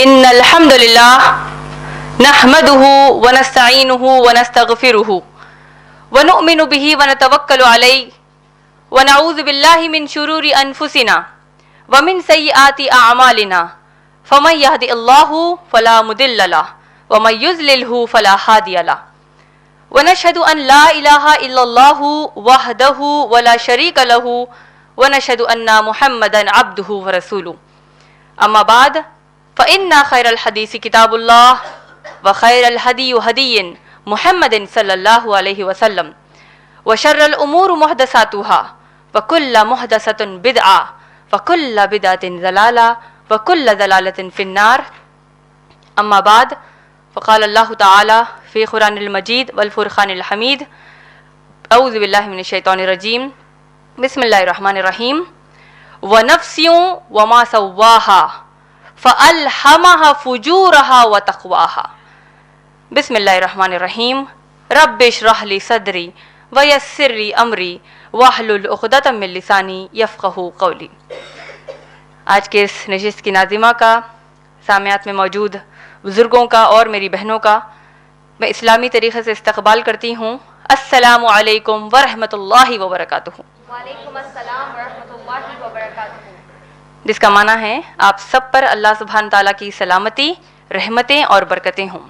إن الحمد لله نحمده ونستعينه ونستغفره ونؤمن به ونتوكل عليه ونعوذ بالله من شرور أنفسنا ومن سيئات أعمالنا فمن يهد الله فلا مضل له ومن يضلله فلا هادي له ونشهد أن لا إله إلا الله وحده ولا شريك له ونشهد أن محمدا عبده ورسوله أما بعد فإن خير الحديث كتاب الله وخير الهدي هدي محمد صلى الله عليه وسلم وشر الأمور محدثاتها وكل محدثة بدعة وكل بدعة ضلالة وكل ضلالة في النار أما بعد فقال الله تعالى في قرآن المجيد والفرقان الحميد أعوذ بالله من الشيطان الرجيم بسم الله الرحمن الرحيم ونفس وما سواها فألهمها فجورها وتقواها بسم اللہ الرحمن الرحیم رب اشرح لی صدری ویسر لی امری واحلل عقدۃ من لسانی یفقہوا قولی۔ آج کے اس نشست کی ناظمہ کا، سامعات میں موجود بزرگوں کا اور میری بہنوں کا میں اسلامی طریقے سے استقبال کرتی ہوں۔ السلام علیکم ورحمۃ اللہ وبرکاتہ۔ وعلیکم السلام ورحمۃ اللہ وبرکاتہ، جس کا معنی ہے آپ سب پر اللہ سبحانہ تعالیٰ کی سلامتی، رحمتیں اور برکتیں ہوں۔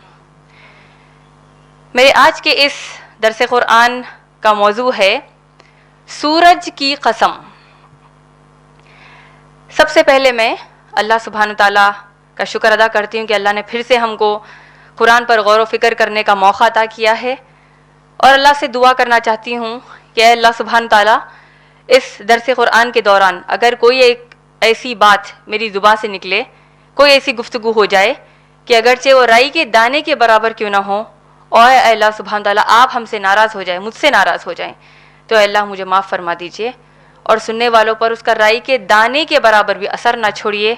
میرے آج کے اس درس قرآن کا موضوع ہے سورج کی قسم۔ سب سے پہلے میں اللہ سبحانہ تعالیٰ کا شکر ادا کرتی ہوں کہ اللہ نے پھر سے ہم کو قرآن پر غور و فکر کرنے کا موقع عطا کیا ہے، اور اللہ سے دعا کرنا چاہتی ہوں کہ اے اللہ سبحانہ تعالیٰ اس درس قرآن کے دوران اگر کوئی ایک ایسی بات میری زبان سے نکلے، کوئی ایسی گفتگو ہو جائے کہ اگرچہ وہ رائی کے دانے کے برابر کیوں نہ ہو، اور اے اللہ سبحانہ تعالیٰ آپ ہم سے ناراض ہو جائیں، مجھ سے ناراض ہو جائیں، تو اے اللہ مجھے معاف فرما دیجئے، اور سننے والوں پر اس کا رائی کے دانے کے برابر بھی اثر نہ چھوڑیے،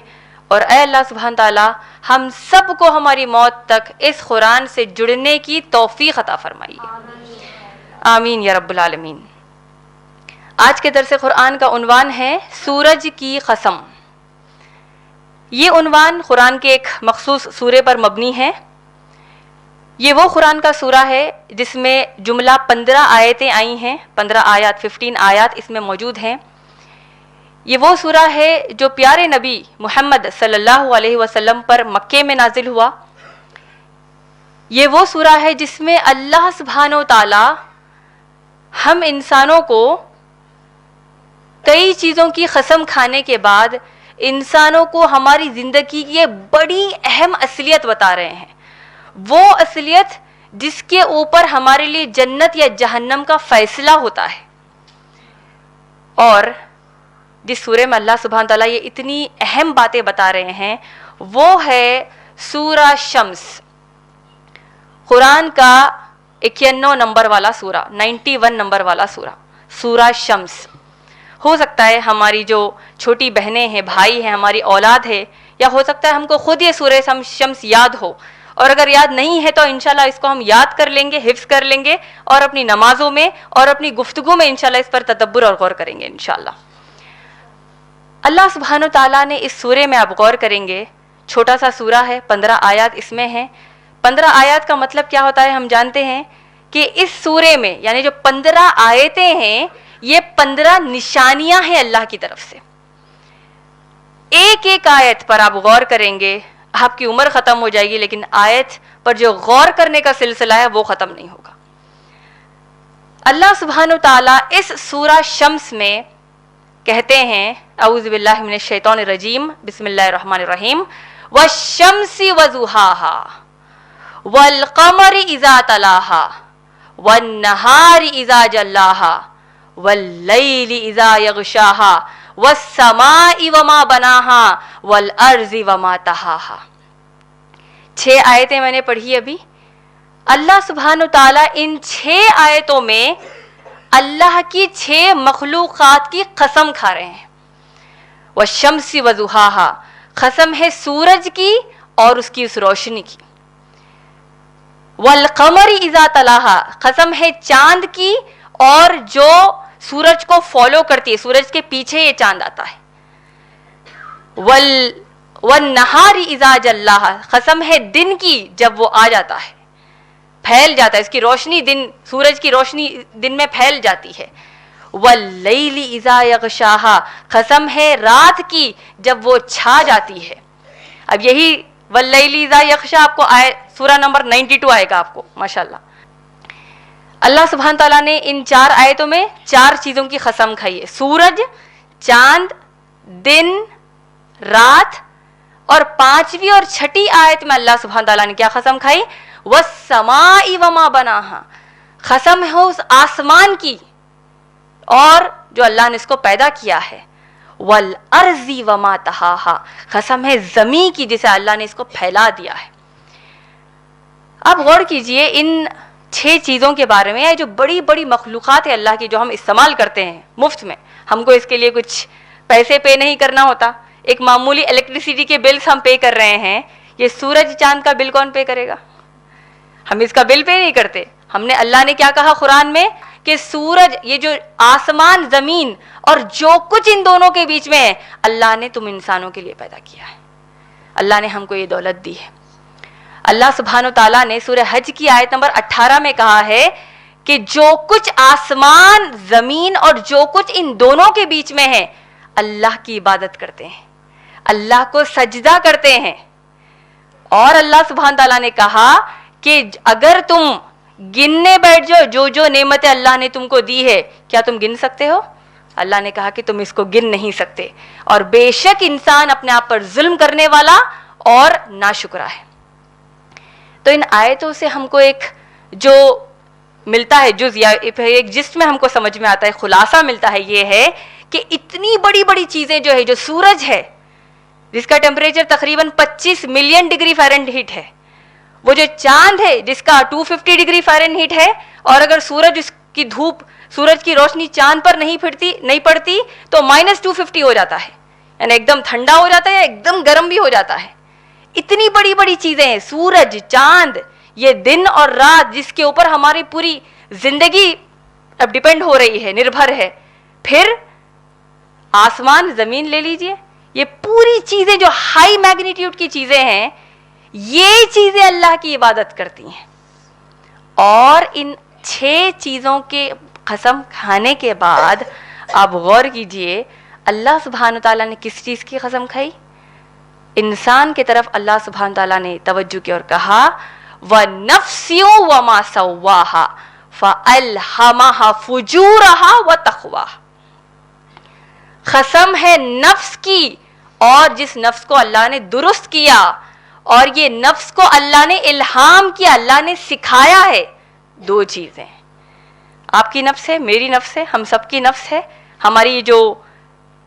اور اے اللہ سبحانہ تعالیٰ ہم سب کو ہماری موت تک اس قرآن سے جڑنے کی توفیق عطا فرمائیے، آمین یا رب العالمین۔ آج کے درس قرآن کا عنوان ہے سورج کی قسم۔ یہ عنوان قرآن کے ایک مخصوص سورے پر مبنی ہے۔ یہ وہ قرآن کا سورہ ہے جس میں جملہ 15 آیتیں آئی ہیں، 15 آیات 15 آیات اس میں موجود ہیں۔ یہ وہ سورہ ہے جو پیارے نبی محمد صلی اللہ علیہ وسلم پر مکے میں نازل ہوا۔ یہ وہ سورہ ہے جس میں اللہ سبحانہ و تعالی ہم انسانوں کو کئی چیزوں کی قسم کھانے کے بعد انسانوں کو ہماری زندگی کی یہ بڑی اہم اصلیت بتا رہے ہیں، وہ اصلیت جس کے اوپر ہمارے لیے جنت یا جہنم کا فیصلہ ہوتا ہے۔ اور جس سورے میں اللہ سبحانہ تعالیٰ یہ اتنی اہم باتیں بتا رہے ہیں وہ ہے سورہ شمس، قرآن کا 91 نمبر والا سورہ، 91 نمبر والا سورہ شمس۔ ہو سکتا ہے ہماری جو چھوٹی بہنیں ہیں، بھائی ہیں، ہماری اولاد ہے، یا ہو سکتا ہے ہم کو خود یہ سورہ شمس یاد ہو، اور اگر یاد نہیں ہے تو انشاءاللہ اس کو ہم یاد کر لیں گے، حفظ کر لیں گے، اور اپنی نمازوں میں اور اپنی گفتگو میں انشاءاللہ اس پر تدبر اور غور کریں گے انشاءاللہ۔ اللہ سبحانہ تعالیٰ نے اس سورے میں آپ غور کریں گے، چھوٹا سا سورہ ہے، 15 آیات اس میں ہیں۔ 15 آیات کا مطلب کیا ہوتا ہے ہم جانتے ہیں کہ اس سورے میں یعنی جو 15 آیتیں ہیں یہ 15 نشانیاں ہیں اللہ کی طرف سے۔ ایک ایک آیت پر آپ غور کریں گے، آپ کی عمر ختم ہو جائے گی، لیکن آیت پر جو غور کرنے کا سلسلہ ہے وہ ختم نہیں ہوگا۔ اللہ سبحانہ تعالیٰ اس سورہ شمس میں کہتے ہیں، اعوذ باللہ من الشیطان الرجیم، بسم اللہ الرحمن الرحیم، والشمس وضحاها والقمر اذا تلاها والنہار اذا جلاها واللیل اذا یغشاها والسماء وما بناها والارض وما طحاها۔ 6 آیتیں میں نے پڑھی ابھی۔ اللہ سبحانہ تعالیٰ ان 6 آیتوں میں اللہ کی 6 مخلوقات کی قسم کھا رہے ہیں۔ والشمس وضحاها، قسم ہے سورج کی اور اس کی اس روشنی کی۔ والقمر اذا تلاها، قسم ہے چاند کی اور جو سورج کو فالو کرتی ہے، سورج کے پیچھے یہ چاند آتا ہے۔ والنہار اذا جلاہا، قسم ہے دن کی جب وہ آ جاتا ہے، پھیل جاتا ہے، اس کی روشنی دن، سورج کی روشنی دن میں پھیل جاتی ہے. واللیل اذا یغشاہا، قسم ہے رات کی جب وہ چھا جاتی ہے. اب یہی واللیل اذا یغشا آپ کو آئے سورہ نمبر 92 آئے گا آپ کو ماشاءاللہ. اللہ سبحانہ تعالیٰ نے ان 4 آیتوں میں 4 چیزوں کی قسم کھائی ہے، سورج، چاند، دن، رات، اور 5ویں اور 6ٹھی آیت میں اللہ سبحانہ تعالیٰ نے کیا قسم کھائی؟ والسماء وما بناہا، قسم ہے اس آسمان کی اور جو اللہ نے اس کو پیدا کیا ہے. والارض وما طحاہا، قسم ہے زمین کی جسے اللہ نے اس کو پھیلا دیا ہے. اب غور کیجئے ان 6 چیزوں کے بارے میں، جو بڑی بڑی مخلوقات ہے اللہ کی جو ہم استعمال کرتے ہیں مفت میں، ہم کو اس کے لیے کچھ پیسے پے نہیں کرنا ہوتا. ایک معمولی الیکٹریسٹی کے بلز ہم پے کر رہے ہیں، یہ سورج چاند کا بل کون پے کرے گا؟ ہم اس کا بل پے نہیں کرتے. ہم نے، اللہ نے کیا کہا قرآن میں کہ سورج، یہ جو آسمان، زمین اور جو کچھ ان دونوں کے بیچ میں ہے، اللہ نے تم انسانوں کے لیے پیدا کیا ہے. اللہ نے ہم کو یہ دولت دی ہے. اللہ سبحانہ تعالیٰ نے سورہ حج کی آیت نمبر 18 میں کہا ہے کہ جو کچھ آسمان، زمین اور جو کچھ ان دونوں کے بیچ میں ہے، اللہ کی عبادت کرتے ہیں، اللہ کو سجدہ کرتے ہیں. اور اللہ سبحانہ تعالیٰ نے کہا کہ اگر تم گننے بیٹھ جاؤ جو جو نعمتیں اللہ نے تم کو دی ہے، کیا تم گن سکتے ہو؟ اللہ نے کہا کہ تم اس کو گن نہیں سکتے. اور بے شک انسان اپنے آپ پر ظلم کرنے والا اور ناشکرا ہے. تو ان آیتوں سے ہم کو ایک جو ملتا ہے جز، یا ایک جس میں ہم کو سمجھ میں آتا ہے، خلاصہ ملتا ہے، یہ ہے کہ اتنی بڑی بڑی چیزیں جو ہے، جو سورج ہے جس کا ٹیمپریچر تقریباً 25 ملین ڈگری فارن ہیٹ ہے، وہ جو چاند ہے جس کا 250 ڈگری فارن ہیٹ ہے، اور اگر سورج، اس کی دھوپ، سورج کی روشنی چاند پر نہیں پڑتی تو -250 ہو جاتا ہے، یعنی ایک دم ٹھنڈا ہو جاتا ہے، ایک دم گرم بھی ہو جاتا ہے. اتنی بڑی بڑی چیزیں ہیں، سورج، چاند، یہ دن اور رات جس کے اوپر ہماری پوری زندگی اب ڈیپینڈ ہو رہی ہے، نربھر ہے. پھر آسمان، زمین لے لیجئے، یہ پوری چیزیں جو ہائی میگنیٹیوڈ کی چیزیں ہیں، یہ چیزیں اللہ کی عبادت کرتی ہیں. اور ان 6 چیزوں کے قسم کھانے کے بعد آپ غور کیجئے اللہ سبحانہ تعالیٰ نے کس چیز کی قسم کھائی؟ انسان کی طرف اللہ سبحانہ تعالیٰ نے توجہ کی اور کہا وَنَفْسٍ وَمَا سَوَّاهَا فَأَلْهَمَهَا فُجُورَهَا وَتَقْوَاهَا. قسم ہے نفس کی، اور جس نفس کو اللہ نے درست کیا، اور یہ نفس کو اللہ نے الہام کیا، اللہ نے سکھایا ہے. 2 چیزیں، آپ کی نفس ہے، میری نفس ہے، ہم سب کی نفس ہے. ہماری جو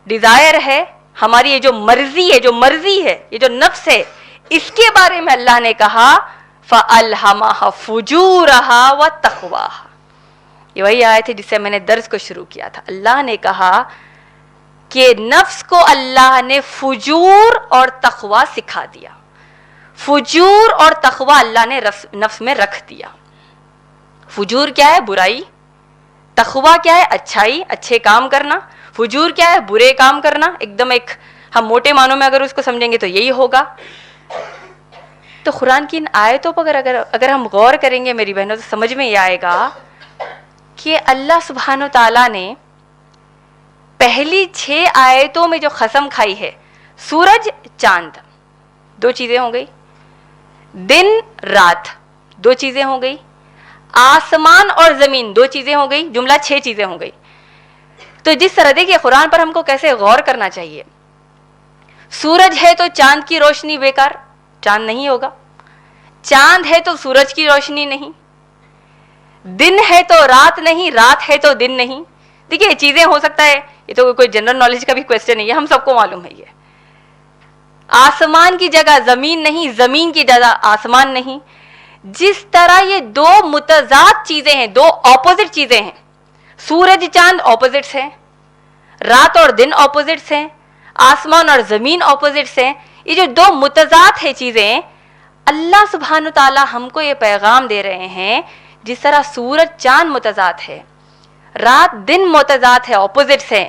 ڈیزائر ہے، ہماری یہ جو مرضی ہے، یہ جو نفس ہے، اس کے بارے میں اللہ نے کہا فَأَلْهَمَهَا فُجُورَهَا وَتَقْوَاهَا. یہ وہی آیت ہے جس سے میں نے درس کو شروع کیا تھا. اللہ نے کہا کہ نفس کو اللہ نے فجور اور تقوی سکھا دیا. فجور اور تقوی اللہ نے نفس میں رکھ دیا. فجور کیا ہے؟ برائی. تقوی کیا ہے؟ اچھائی، اچھے کام کرنا. فجور کیا ہے؟ برے کام کرنا. ایک دم ہم موٹے معنوں میں اگر اس کو سمجھیں گے تو یہی ہوگا. تو قرآن کی ان آیتوں پر اگر ہم غور کریں گے میری بہنوں، تو سمجھ میں یہ آئے گا کہ اللہ سبحانہ تعالیٰ نے پہلی 6 آیتوں میں جو قسم کھائی ہے، سورج، چاند، 2 چیزیں ہو گئی، دن، رات، 2 چیزیں ہو گئی، آسمان اور زمین، 2 چیزیں ہو گئی، جملہ 6 چیزیں ہو گئی. تو جس طرح دیکھیے قرآن پر ہم کو کیسے غور کرنا چاہیے. سورج ہے تو چاند کی روشنی بیکار، چاند نہیں ہوگا. چاند ہے تو سورج کی روشنی نہیں. دن ہے تو رات نہیں، رات ہے تو دن نہیں. دیکھیے یہ چیزیں ہو سکتا ہے، یہ تو کوئی جنرل نالج کا بھی کویسچن نہیں ہے، ہم سب کو معلوم ہے. یہ آسمان کی جگہ زمین نہیں، زمین کی جگہ آسمان نہیں. جس طرح یہ 2 متضاد چیزیں ہیں، 2 اپوزٹ چیزیں ہیں، سورج چاند اپوزٹس ہیں، رات اور دن اپوزٹس ہیں، آسمان اور زمین اپوزٹس ہیں. یہ جو 2 متضاد ہے چیزیں، اللہ سبحانہ تعالیٰ ہم کو یہ پیغام دے رہے ہیں جس طرح سورج چاند متضاد ہے، رات دن متضاد ہے، اپوزٹس ہیں،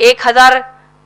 1000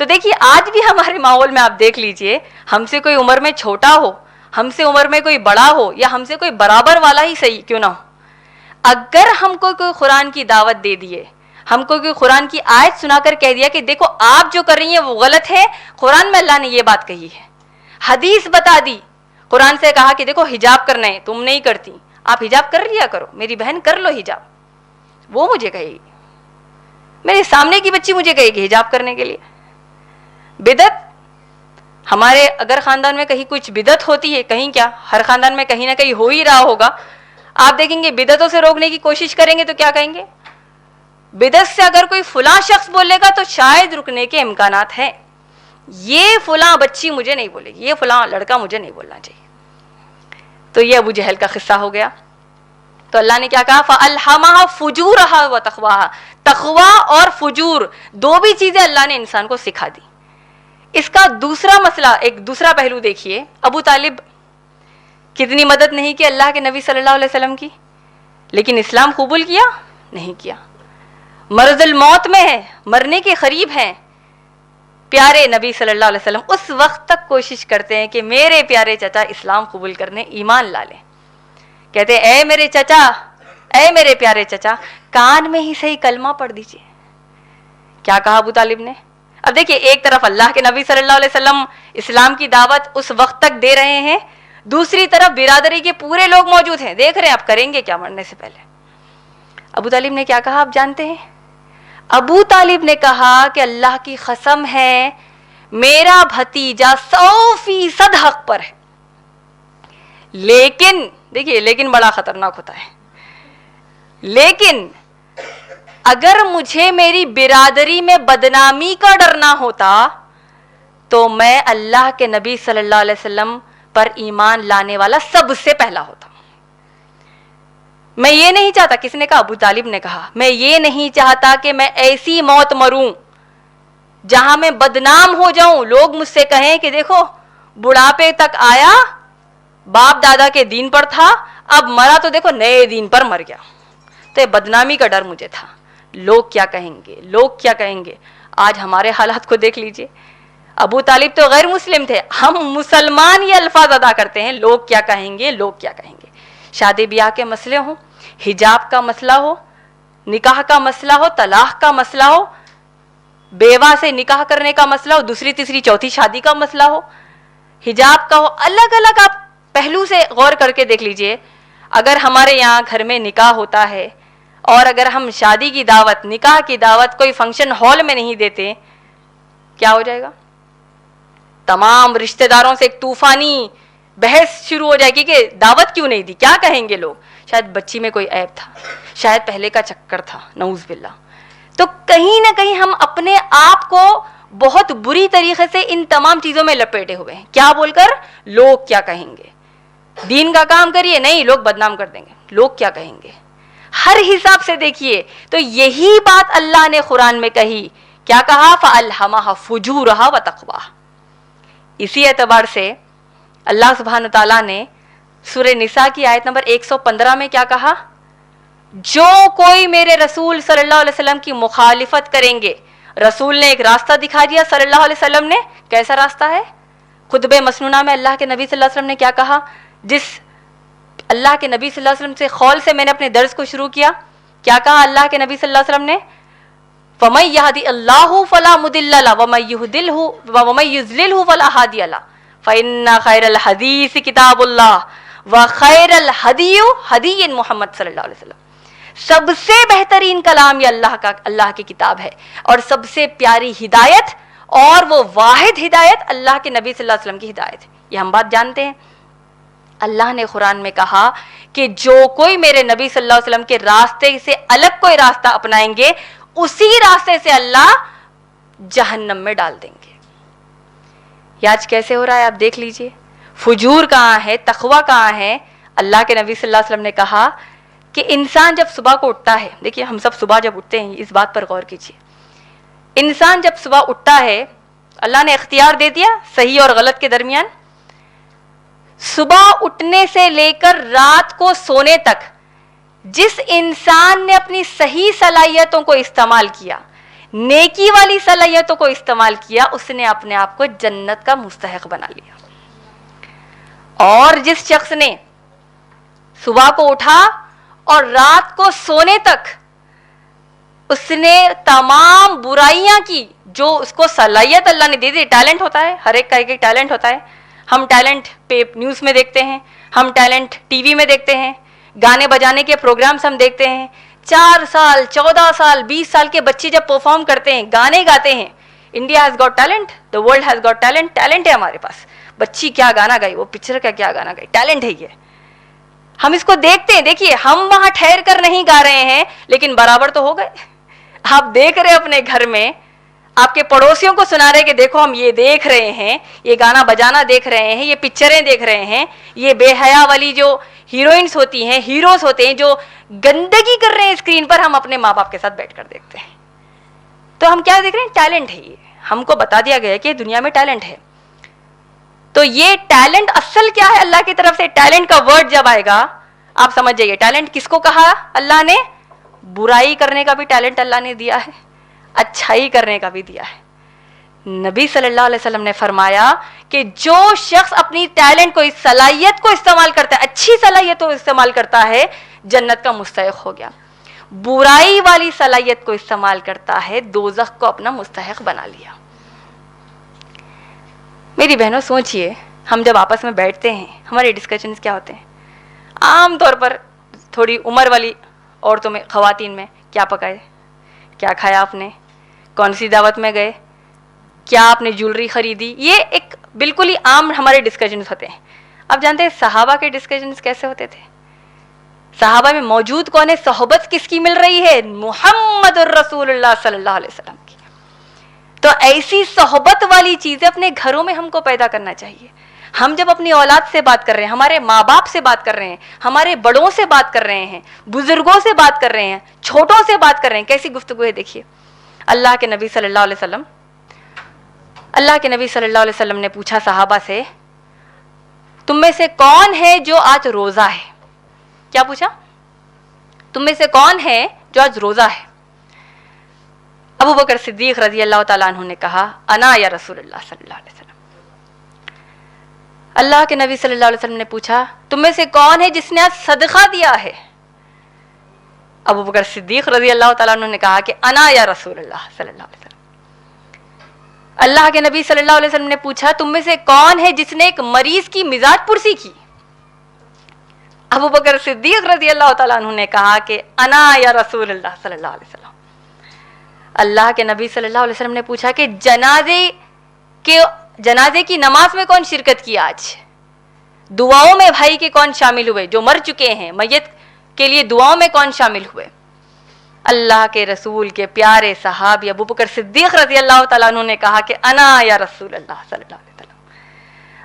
تو دیکھیے آج بھی ہمارے ماحول میں آپ دیکھ لیجئے، ہم سے کوئی عمر میں چھوٹا ہو، ہم سے عمر میں کوئی بڑا ہو، یا ہم سے کوئی برابر والا ہی صحیح کیوں نہ ہو، اگر ہم کو کوئی قرآن کی دعوت دے دیے، ہم کو کوئی قرآن کی آیت سنا کر کہہ دیا کہ دیکھو آپ جو کر رہی ہیں وہ غلط ہے، قرآن میں اللہ نے یہ بات کہی ہے، حدیث بتا دی، قرآن سے کہا کہ دیکھو حجاب کرنا ہے، تم نہیں کرتی، آپ حجاب کر لیا کرو، میری بہن کر لو حجاب، وہ مجھے کہے گی، میرے سامنے کی بچی مجھے کہے گی حجاب کرنے کے لیے۔ بدعت، ہمارے اگر خاندان میں کہیں کچھ بدعت ہوتی ہے، کہیں کیا ہر خاندان میں کہیں نہ کہیں ہو ہی رہا ہوگا، آپ دیکھیں گے بدعتوں سے روکنے کی کوشش کریں گے تو کیا کہیں گے، بدعت سے اگر کوئی فلاں شخص بولے گا تو شاید رکنے کے امکانات ہیں، یہ فلاں بچی مجھے نہیں بولے گی، یہ فلاں لڑکا مجھے نہیں بولنا چاہیے۔ تو یہ ابو جہل کا قصہ ہو گیا۔ تو اللہ نے کیا کہا، فَأَلْحَمَهَا فُجُورَهَا وَتَقْوَاهَا، تقویٰ اور فجور دو بھی چیزیں اللہ نے انسان کو سکھا دی۔ اس کا دوسرا مسئلہ، ایک دوسرا پہلو دیکھیے، ابو طالب کتنی مدد نہیں کی اللہ کے نبی صلی اللہ علیہ وسلم کی، لیکن اسلام قبول کیا نہیں کیا، مرض الموت میں ہے، مرنے کے قریب ہیں، پیارے نبی صلی اللہ علیہ وسلم اس وقت تک کوشش کرتے ہیں کہ میرے پیارے چچا اسلام قبول کرنے، ایمان لا لیں، کہتے ہیں اے میرے چچا، اے میرے پیارے چچا، کان میں ہی صحیح کلمہ پڑھ دیجئے۔ کیا کہا ابو طالب نے؟ اب دیکھیے ایک طرف اللہ کے نبی صلی اللہ علیہ وسلم اسلام کی دعوت اس وقت تک دے رہے ہیں، دوسری طرف برادری کے پورے لوگ موجود ہیں، دیکھ رہے ہیں آپ کریں گے کیا مرنے سے پہلے۔ ابو طالب نے کیا کہا آپ جانتے ہیں؟ ابو طالب نے کہا کہ اللہ کی قسم ہے میرا بھتیجا 100% حق پر ہے، لیکن دیکھیے لیکن بڑا خطرناک ہوتا ہے، لیکن اگر مجھے میری برادری میں بدنامی کا ڈر نہ ہوتا تو میں اللہ کے نبی صلی اللہ علیہ وسلم پر ایمان لانے والا سب سے پہلا ہوتا۔ میں یہ نہیں چاہتا، کس نے کہا؟ ابو طالب نے کہا، میں یہ نہیں چاہتا کہ میں ایسی موت مروں جہاں میں بدنام ہو جاؤں، لوگ مجھ سے کہیں کہ دیکھو بڑھاپے تک آیا، باپ دادا کے دین پر تھا، اب مرا تو دیکھو نئے دین پر مر گیا۔ تو یہ بدنامی کا ڈر مجھے تھا، لوگ کیا کہیں گے، لوگ کیا کہیں گے۔ آج ہمارے حالات کو دیکھ لیجئے، ابو طالب تو غیر مسلم تھے، ہم مسلمان یہ الفاظ ادا کرتے ہیں، لوگ کیا کہیں گے، لوگ کیا کہیں گے۔ شادی بیاہ کے مسئلے ہوں، حجاب کا مسئلہ ہو، نکاح کا مسئلہ ہو، طلاق کا مسئلہ ہو، بیوہ سے نکاح کرنے کا مسئلہ ہو، دوسری تیسری چوتھی شادی کا مسئلہ ہو، حجاب کا ہو، الگ الگ آپ پہلو سے غور کر کے دیکھ لیجئے۔ اگر ہمارے یہاں گھر میں نکاح ہوتا ہے اور اگر ہم شادی کی دعوت، نکاح کی دعوت کوئی فنکشن ہال میں نہیں دیتے، کیا ہو جائے گا؟ تمام رشتہ داروں سے ایک طوفانی بحث شروع ہو جائے گی کہ دعوت کیوں نہیں دی، کیا کہیں گے لوگ، شاید بچی میں کوئی عیب تھا، شاید پہلے کا چکر تھا، نعوذ باللہ۔ تو کہیں نہ کہیں ہم اپنے آپ کو بہت بری طریقے سے ان تمام چیزوں میں لپیٹے ہوئے ہیں، کیا بول کر؟ لوگ کیا کہیں گے، دین کا کام کریے، نہیں لوگ بدنام کر دیں گے، لوگ کیا کہیں گے۔ ہر حساب سے دیکھیے تو یہی بات اللہ نے قرآن میں کہی، کیا کہا؟ فَأَلْحَمَهَا فُجُورَهَا وَتَقْوَاهَا۔ اسی اعتبار سے اللہ سبحانہ تعالیٰ نے سورہ نساء کی آیت نمبر 115 میں کیا کہا؟ جو کوئی میرے رسول صلی اللہ علیہ وسلم کی مخالفت کریں گے، رسول نے ایک راستہ دکھا دیا صلی اللہ علیہ وسلم نے، کیسا راستہ ہے؟ خطبہ مسنونہ میں اللہ کے نبی صلی اللہ علیہ وسلم نے کیا کہا؟ جس اللہ کے نبی صلی اللہ علیہ وسلم سے قول سے میں نے اپنے درس کو شروع کیا، کیا کہا اللہ کے نبی صلی اللہ علیہ وسلم نے؟ فَمَن يَهْدِ اللَّهُ فَلَا مُضِلَّ لَهُ وَمَن يُضْلِلْهُ فَلَا هَادِيَ لَهُ فَإِنَّ خَيْرَ الْحَدِيثِ كِتَابُ اللَّهِ وَخَيْرَ الْهَدِيُّ هَدِيُّ محمد صلی اللہ علیہ وسلم۔ سب سے بہترین کلام یہ اللہ کی کتاب ہے، اور سب سے پیاری ہدایت اور وہ واحد ہدایت اللہ کے نبی صلی اللہ علیہ وسلم کی ہدایت ہے۔ یہ ہم بات جانتے ہیں۔ اللہ نے قرآن میں کہا کہ جو کوئی میرے نبی صلی اللہ علیہ وسلم کے راستے سے الگ کوئی راستہ اپنائیں گے، اسی راستے سے اللہ جہنم میں ڈال دیں گے۔ یہ آج کیسے ہو رہا ہے آپ دیکھ لیجئے، فجور کہاں ہے، تقویٰ کہاں ہے۔ اللہ کے نبی صلی اللہ علیہ وسلم نے کہا کہ انسان جب صبح کو اٹھتا ہے، دیکھیے ہم سب صبح جب اٹھتے ہیں، اس بات پر غور کیجیے، انسان جب صبح اٹھتا ہے، اللہ نے اختیار دے دیا صحیح اور غلط کے درمیان، صبح اٹھنے سے لے کر رات کو سونے تک جس انسان نے اپنی صحیح صلاحیتوں کو استعمال کیا، نیکی والی صلاحیتوں کو استعمال کیا، اس نے اپنے آپ کو جنت کا مستحق بنا لیا. اور جس شخص نے صبح کو اٹھا اور رات کو سونے تک اس نے تمام برائیاں کی، جو اس کو صلاحیت اللہ نے دی تھی. ٹیلنٹ ہوتا ہے، ہر ایک کا ایک ایک ٹیلنٹ ہوتا ہے. ہم ٹیلنٹ پہ نیوز میں دیکھتے ہیں، ہم ٹیلنٹ ٹی وی میں دیکھتے ہیں، گانے بجانے کے پروگرامز ہم دیکھتے ہیں. 4 سال 14 سال 20 سال کے بچے جب پرفارم کرتے ہیں، گانے گاتے ہیں، India has got talent, the world has got talent. Talent ہے ہمارے پاس. بچی کیا گانا گائی، وہ پکچر کا کیا گانا گائی، ٹیلنٹ ہے یہ. ہم اس کو دیکھتے ہیں. دیکھیے ہم وہاں ٹھہر کر نہیں گا رہے ہیں، لیکن برابر تو ہو گئے. آپ دیکھ رہے اپنے گھر میں، آپ کے پڑوسیوں کو سنا رہے کہ دیکھو ہم یہ دیکھ رہے ہیں، یہ گانا بجانا دیکھ رہے ہیں، یہ پکچریں دیکھ رہے ہیں، یہ بے حیا والی جو ہیروئنس ہوتی ہیں، ہیروز ہوتے ہیں جو گندگی کر رہے ہیں اسکرین پر، ہم اپنے ماں باپ کے ساتھ بیٹھ کر دیکھتے ہیں. تو ہم کیا دیکھ رہے ہیں؟ ٹیلنٹ ہے یہ. ہم کو بتا دیا گیا کہ دنیا میں ٹیلنٹ ہے. تو یہ ٹیلنٹ اصل کیا ہے اللہ کی طرف سے؟ ٹیلنٹ کا ورڈ جب آئے گا آپ سمجھ جائیے. ٹیلنٹ کس کو کہا اللہ نے؟ برائی کرنے کا بھی ٹیلنٹ اللہ نے دیا ہے، اچھائی کرنے کا بھی دیا ہے. نبی صلی اللہ علیہ وسلم نے فرمایا کہ جو شخص اپنی ٹیلنٹ کو، اس صلاحیت کو استعمال کرتا ہے، اچھی صلاحیت کو استعمال کرتا ہے، جنت کا مستحق ہو گیا. برائی والی صلاحیت کو استعمال کرتا ہے، دوزخ کو اپنا مستحق بنا لیا. میری بہنوں سوچئے، ہم جب آپس میں بیٹھتے ہیں ہمارے ڈسکشنز کیا ہوتے ہیں؟ عام طور پر تھوڑی عمر والی عورتوں میں، خواتین میں، کیا پکائے، کیا کھایا آپ نے، کون سی دعوت میں گئے، کیا آپ نے جولری خریدی. یہ ایک بالکل ہی عام ہمارے ڈسکشنز ہوتے ہیں. آپ جانتے ہیں صحابہ کے ڈسکشنز کیسے ہوتے تھے؟ صحابہ میں موجود کون ہے؟ صحبت کس کی مل رہی ہے؟ محمد الرسول اللہ صلی اللہ علیہ وسلم کی. تو ایسی صحبت والی چیزیں اپنے گھروں میں ہم کو پیدا کرنا چاہیے. ہم جب اپنی اولاد سے بات کر رہے ہیں، ہمارے ماں باپ سے بات کر رہے ہیں، ہمارے بڑوں سے بات کر رہے ہیں، بزرگوں سے بات کر رہے ہیں، چھوٹوں سے بات کر رہے ہیں، کیسی گفتگو ہے دیکھیے. اللہ کے نبی صلی اللہ علیہ وسلم نے پوچھا صحابہ سے، تم میں سے کون ہے جو آج روزہ ہے؟ کیا پوچھا؟ تم میں سے کون ہے جو آج روزہ ہے؟ ابو بکر صدیق رضی اللہ تعالیٰ عنہ نے کہا، انا یا رسول اللہ صلی اللہ علیہ وسلم. اللہ کے نبی صلی اللہ علیہ وسلم نے پوچھا، تم میں سے کون ہے جس نے آج صدقہ دیا ہے؟ ابو بکر صدیق رضی اللہ تعالیٰ عنہ نے کہا کہ انا یا رسول اللہ صلی اللہ علیہ وسلم. اللہ کے نبی صلی اللہ علیہ وسلم نے پوچھا، تم میں سے کون ہے جس نے ایک مریض کی مزاج پرسی کی؟ ابو بکر صدیق رضی اللہ تعالیٰ عنہ نے کہا کہ انا یا رسول اللہ صلی اللہ علیہ وسلم. اللہ کے نبی صلی اللہ علیہ وسلم نے پوچھا کہ جنازے کی نماز میں کون شرکت کی آج؟ دعاؤں میں بھائی کے کون شامل ہوئے؟ جو مر چکے ہیں میت کے لیے دعاؤں میں کون شامل ہوئے؟ اللہ کے رسول کے پیارے صحابی ابو بکر صدیق رضی اللہ تعالیٰ عنہ نے کہا کہ انا یا رسول اللہ صلی اللہ علیہ وسلم.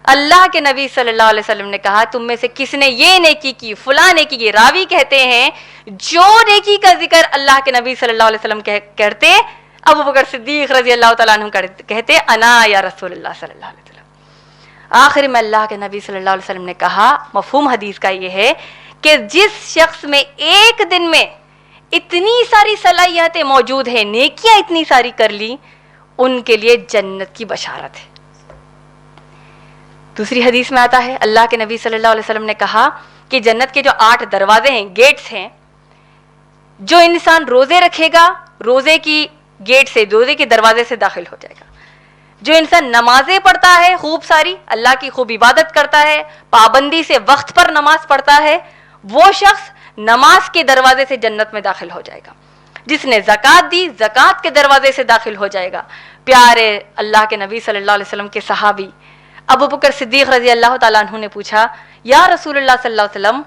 اللہ کے نبی صلی اللہ علیہ وسلم نے کہا، تم میں سے کس نے یہ نیکی کی، فلاں نیکی کی. راوی کہتے ہیں جو نیکی کا ذکر اللہ کے نبی صلی اللہ علیہ وسلم کرتے، ابو بکر صدیق رضی اللہ تعالیٰ عنہ کہتے انا یا رسول اللہ صلی اللہ علیہ وسلم. آخر میں اللہ کے نبی صلی اللہ علیہ وسلم نے کہا، مفہوم حدیث کا یہ ہے کہ جس شخص میں ایک دن میں اتنی ساری صلاحیتیں موجود ہیں، نیکیاں اتنی ساری کر لی، ان کے لیے جنت کی بشارت ہے. دوسری حدیث میں آتا ہے، اللہ کے نبی صلی اللہ علیہ وسلم نے کہا کہ جنت کے جو 8 دروازے ہیں، گیٹس ہیں، جو انسان روزے رکھے گا، روزے کی گیٹ سے، روزے کے دروازے سے داخل ہو جائے گا. جو انسان نمازیں پڑھتا ہے، خوب ساری اللہ کی خوب عبادت کرتا ہے، پابندی سے وقت پر نماز پڑھتا ہے، وہ شخص نماز کے دروازے سے جنت میں داخل ہو جائے گا. جس نے زکوٰۃ دی، زکوٰۃ کے دروازے سے داخل ہو جائے گا. پیارے اللہ کے نبی صلی اللہ علیہ وسلم کے صحابی ابو بکر صدیق رضی اللہ تعالیٰ عنہ نے پوچھا، یا رسول اللہ صلی اللہ علیہ وسلم،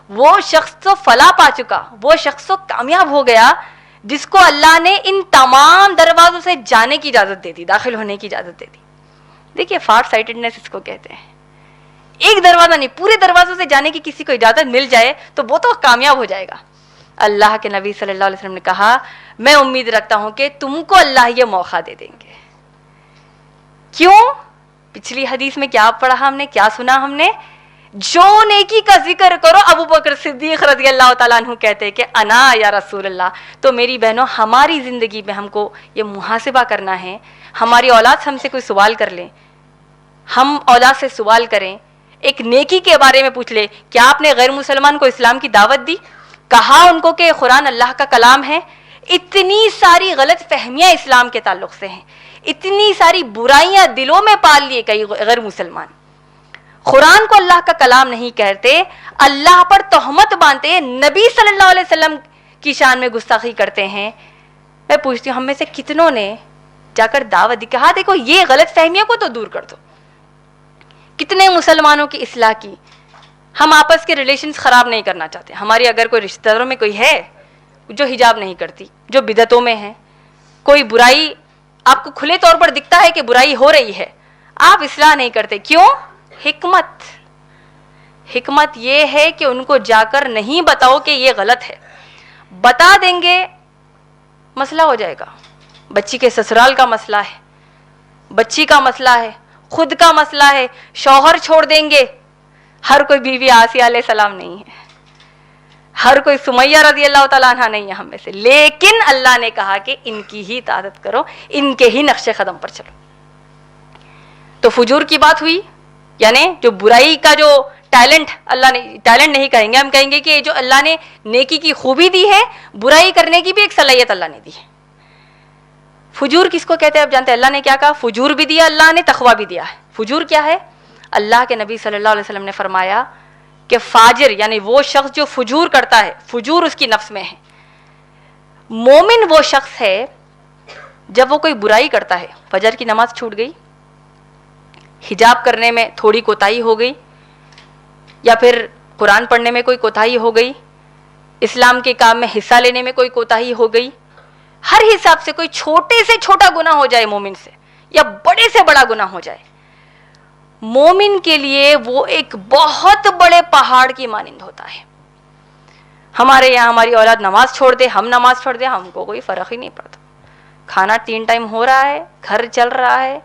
وہ شخص تو فلاح پا چکا، وہ شخص تو کامیاب ہو گیا جس کو اللہ نے ان تمام دروازوں سے جانے کی اجازت دے دی، داخل ہونے کی اجازت دے دی. دیکھیے فار سائٹڈنس اس کو کہتے ہیں. ایک دروازہ نہیں، پورے دروازوں سے جانے کی کسی کو اجازت مل جائے تو وہ تو کامیاب ہو جائے گا. اللہ کے نبی صلی اللہ علیہ وسلم نے کہا، میں امید رکھتا ہوں کہ تم کو اللہ یہ موقع دے دیں گے. کیوں؟ پچھلی حدیث میں کیا پڑھا ہم نے، کیا سنا ہم نے؟ جو نیکی کا ذکر کرو، ابو بکر صدیق رضی اللہ تعالیٰ عنہ کہتے کہ انا یا رسول اللہ. تو میری بہنوں، ہماری زندگی میں ہم کو یہ محاسبہ کرنا ہے. ہماری اولاد ہم سے کوئی سوال کر لیں، ہم اولاد سے سوال کریں، ایک نیکی کے بارے میں پوچھ لے، کیا آپ نے غیر مسلمان کو اسلام کی دعوت دی؟ کہا ان کو کہ قرآن اللہ کا کلام ہے؟ اتنی ساری غلط فہمیاں اسلام کے تعلق سے ہیں، اتنی ساری برائیاں دلوں میں پال لیے کئی غیر مسلمان. قرآن کو اللہ کا کلام نہیں کہتے، اللہ پر تہمت باندھتے ہیں، نبی صلی اللہ علیہ وسلم کی شان میں گستاخی کرتے ہیں. میں پوچھتی ہوں، ہم میں سے کتنوں نے جا کر دعوت دی، کہا دیکھو یہ غلط فہمیوں کو تو دور کر دو؟ کتنے مسلمانوں کی اصلاح کی؟ ہم آپس کے ریلیشنز خراب نہیں کرنا چاہتے. ہماری اگر کوئی رشتہ داروں میں کوئی ہے جو حجاب نہیں کرتی، جو بدعتوں میں ہے، کوئی برائی آپ کو کھلے طور پر دکھتا ہے کہ برائی ہو رہی ہے، آپ اصلاح نہیں کرتے، کیوں؟ حکمت یہ ہے کہ ان کو جا کر نہیں بتاؤ کہ یہ غلط ہے. بتا دیں گے مسئلہ ہو جائے گا. بچی کے سسرال کا مسئلہ ہے، بچی کا مسئلہ ہے، خود کا مسئلہ ہے، شوہر چھوڑ دیں گے. ہر کوئی بیوی آسیہ علیہ السلام نہیں ہے، ہر کوئی سمیہ رضی اللہ تعالیٰ عنہ نہیں ہے ہم میں سے، لیکن اللہ نے کہا کہ ان کی ہی اطاعت کرو، ان کے ہی نقش قدم پر چلو. تو فجور کی بات ہوئی، یعنی جو برائی کا جو ٹیلنٹ، اللہ نے ٹیلنٹ نہیں کہیں گے، ہم کہیں گے کہ جو اللہ نے نیکی کی خوبی دی ہے، برائی کرنے کی بھی ایک صلاحیت اللہ نے دی ہے. فجور کس کو کہتے ہیں آپ جانتے ہیں؟ اللہ نے کیا کہا؟ فجور بھی دیا اللہ نے، تقویٰ بھی دیا ہے. فجور کیا ہے؟ اللہ کے نبی صلی اللہ علیہ وسلم نے فرمایا کہ فاجر یعنی وہ شخص جو فجور کرتا ہے، فجور اس کی نفس میں ہے. مومن وہ شخص ہے جب وہ کوئی برائی کرتا ہے، فجر کی نماز چھوٹ گئی، حجاب کرنے میں تھوڑی کوتاہی ہو گئی، یا پھر قرآن پڑھنے میں کوئی کوتاہی ہو گئی، اسلام کے کام میں حصہ لینے میں کوئی کوتاہی ہو گئی، ہر حساب سے کوئی چھوٹے سے چھوٹا گناہ ہو جائے مومن سے، یا بڑے سے بڑا گناہ ہو جائے، مومن کے لیے وہ ایک بہت بڑے پہاڑ کی مانند ہوتا ہے. ہمارے یہاں ہماری اولاد نماز چھوڑ دے، ہم نماز چھوڑ دیں، ہم کو کوئی فرق ہی نہیں پڑتا. کھانا 3 ٹائم ہو رہا ہے، گھر چل رہا ہے،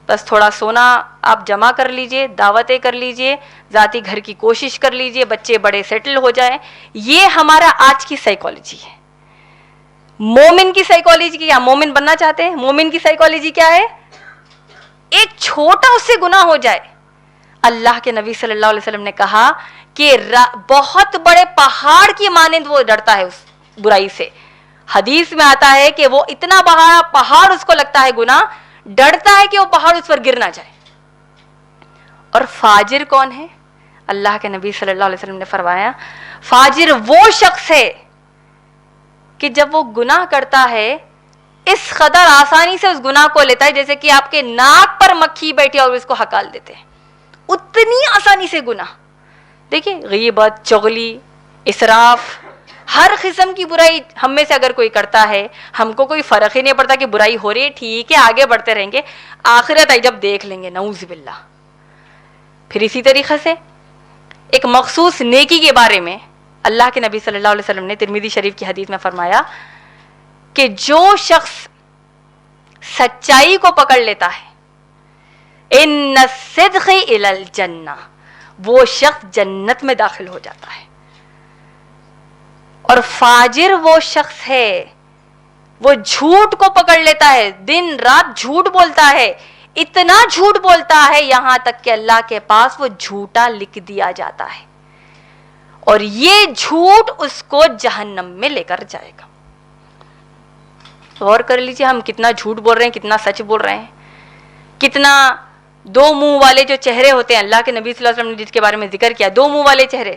بس تھوڑا سونا آپ جمع کر لیجئے، دعوتیں کر لیجئے، ذاتی گھر کی کوشش کر لیجئے، بچے بڑے سیٹل ہو جائیں. یہ ہمارا آج کی سائیکالوجی ہے. مومن کی سائیکالوجی کی، یا مومن بننا چاہتے ہیں، مومن کی سائیکالوجی کیا ہے؟ ایک چھوٹا اس سے گناہ ہو جائے، اللہ کے نبی صلی اللہ علیہ وسلم نے کہا کہ بہت بڑے پہاڑ کی مانند وہ ڈرتا ہے اس برائی سے. حدیث میں آتا ہے کہ وہ اتنا بڑا پہاڑ اس کو لگتا ہے گناہ، ڈرتا ہے کہ وہ پہاڑ اس پر گر نہ جائے. اور فاجر کون ہے؟ اللہ کے نبی صلی اللہ علیہ وسلم نے فرمایا فاجر وہ شخص ہے کہ جب وہ گناہ کرتا ہے اس قدر آسانی سے اس گناہ کو لیتا ہے جیسے کہ آپ کے ناک پر مکھی بیٹھی اور اس کو ہکال دیتے ہیں، اتنی آسانی سے گناہ. دیکھیں غیبت، چغلی، اسراف، ہر قسم کی برائی ہم میں سے اگر کوئی کرتا ہے، ہم کو کوئی فرق ہی نہیں پڑتا کہ برائی ہو رہی ہے، ٹھیک ہے آگے بڑھتے رہیں گے، آخرت آئی جب دیکھ لیں گے، نعوذ باللہ. پھر اسی طریقے سے ایک مخصوص نیکی کے بارے میں اللہ کے نبی صلی اللہ علیہ وسلم نے ترمذی شریف کی حدیث میں فرمایا کہ جو شخص سچائی کو پکڑ لیتا ہے، ان الصدق الی الجنہ، وہ شخص جنت میں داخل ہو جاتا ہے. اور فاجر وہ شخص ہے وہ جھوٹ کو پکڑ لیتا ہے، دن رات جھوٹ بولتا ہے، اتنا جھوٹ بولتا ہے یہاں تک کہ اللہ کے پاس وہ جھوٹا لکھ دیا جاتا ہے، اور یہ جھوٹ اس کو جہنم میں لے کر جائے گا. غور کر لیجیے ہم کتنا جھوٹ بول رہے ہیں، کتنا سچ بول رہے ہیں، کتنا دو منہ والے جو چہرے ہوتے ہیں، اللہ کے نبی صلی اللہ علیہ وسلم نے جس کے بارے میں ذکر کیا، دو منہ والے چہرے.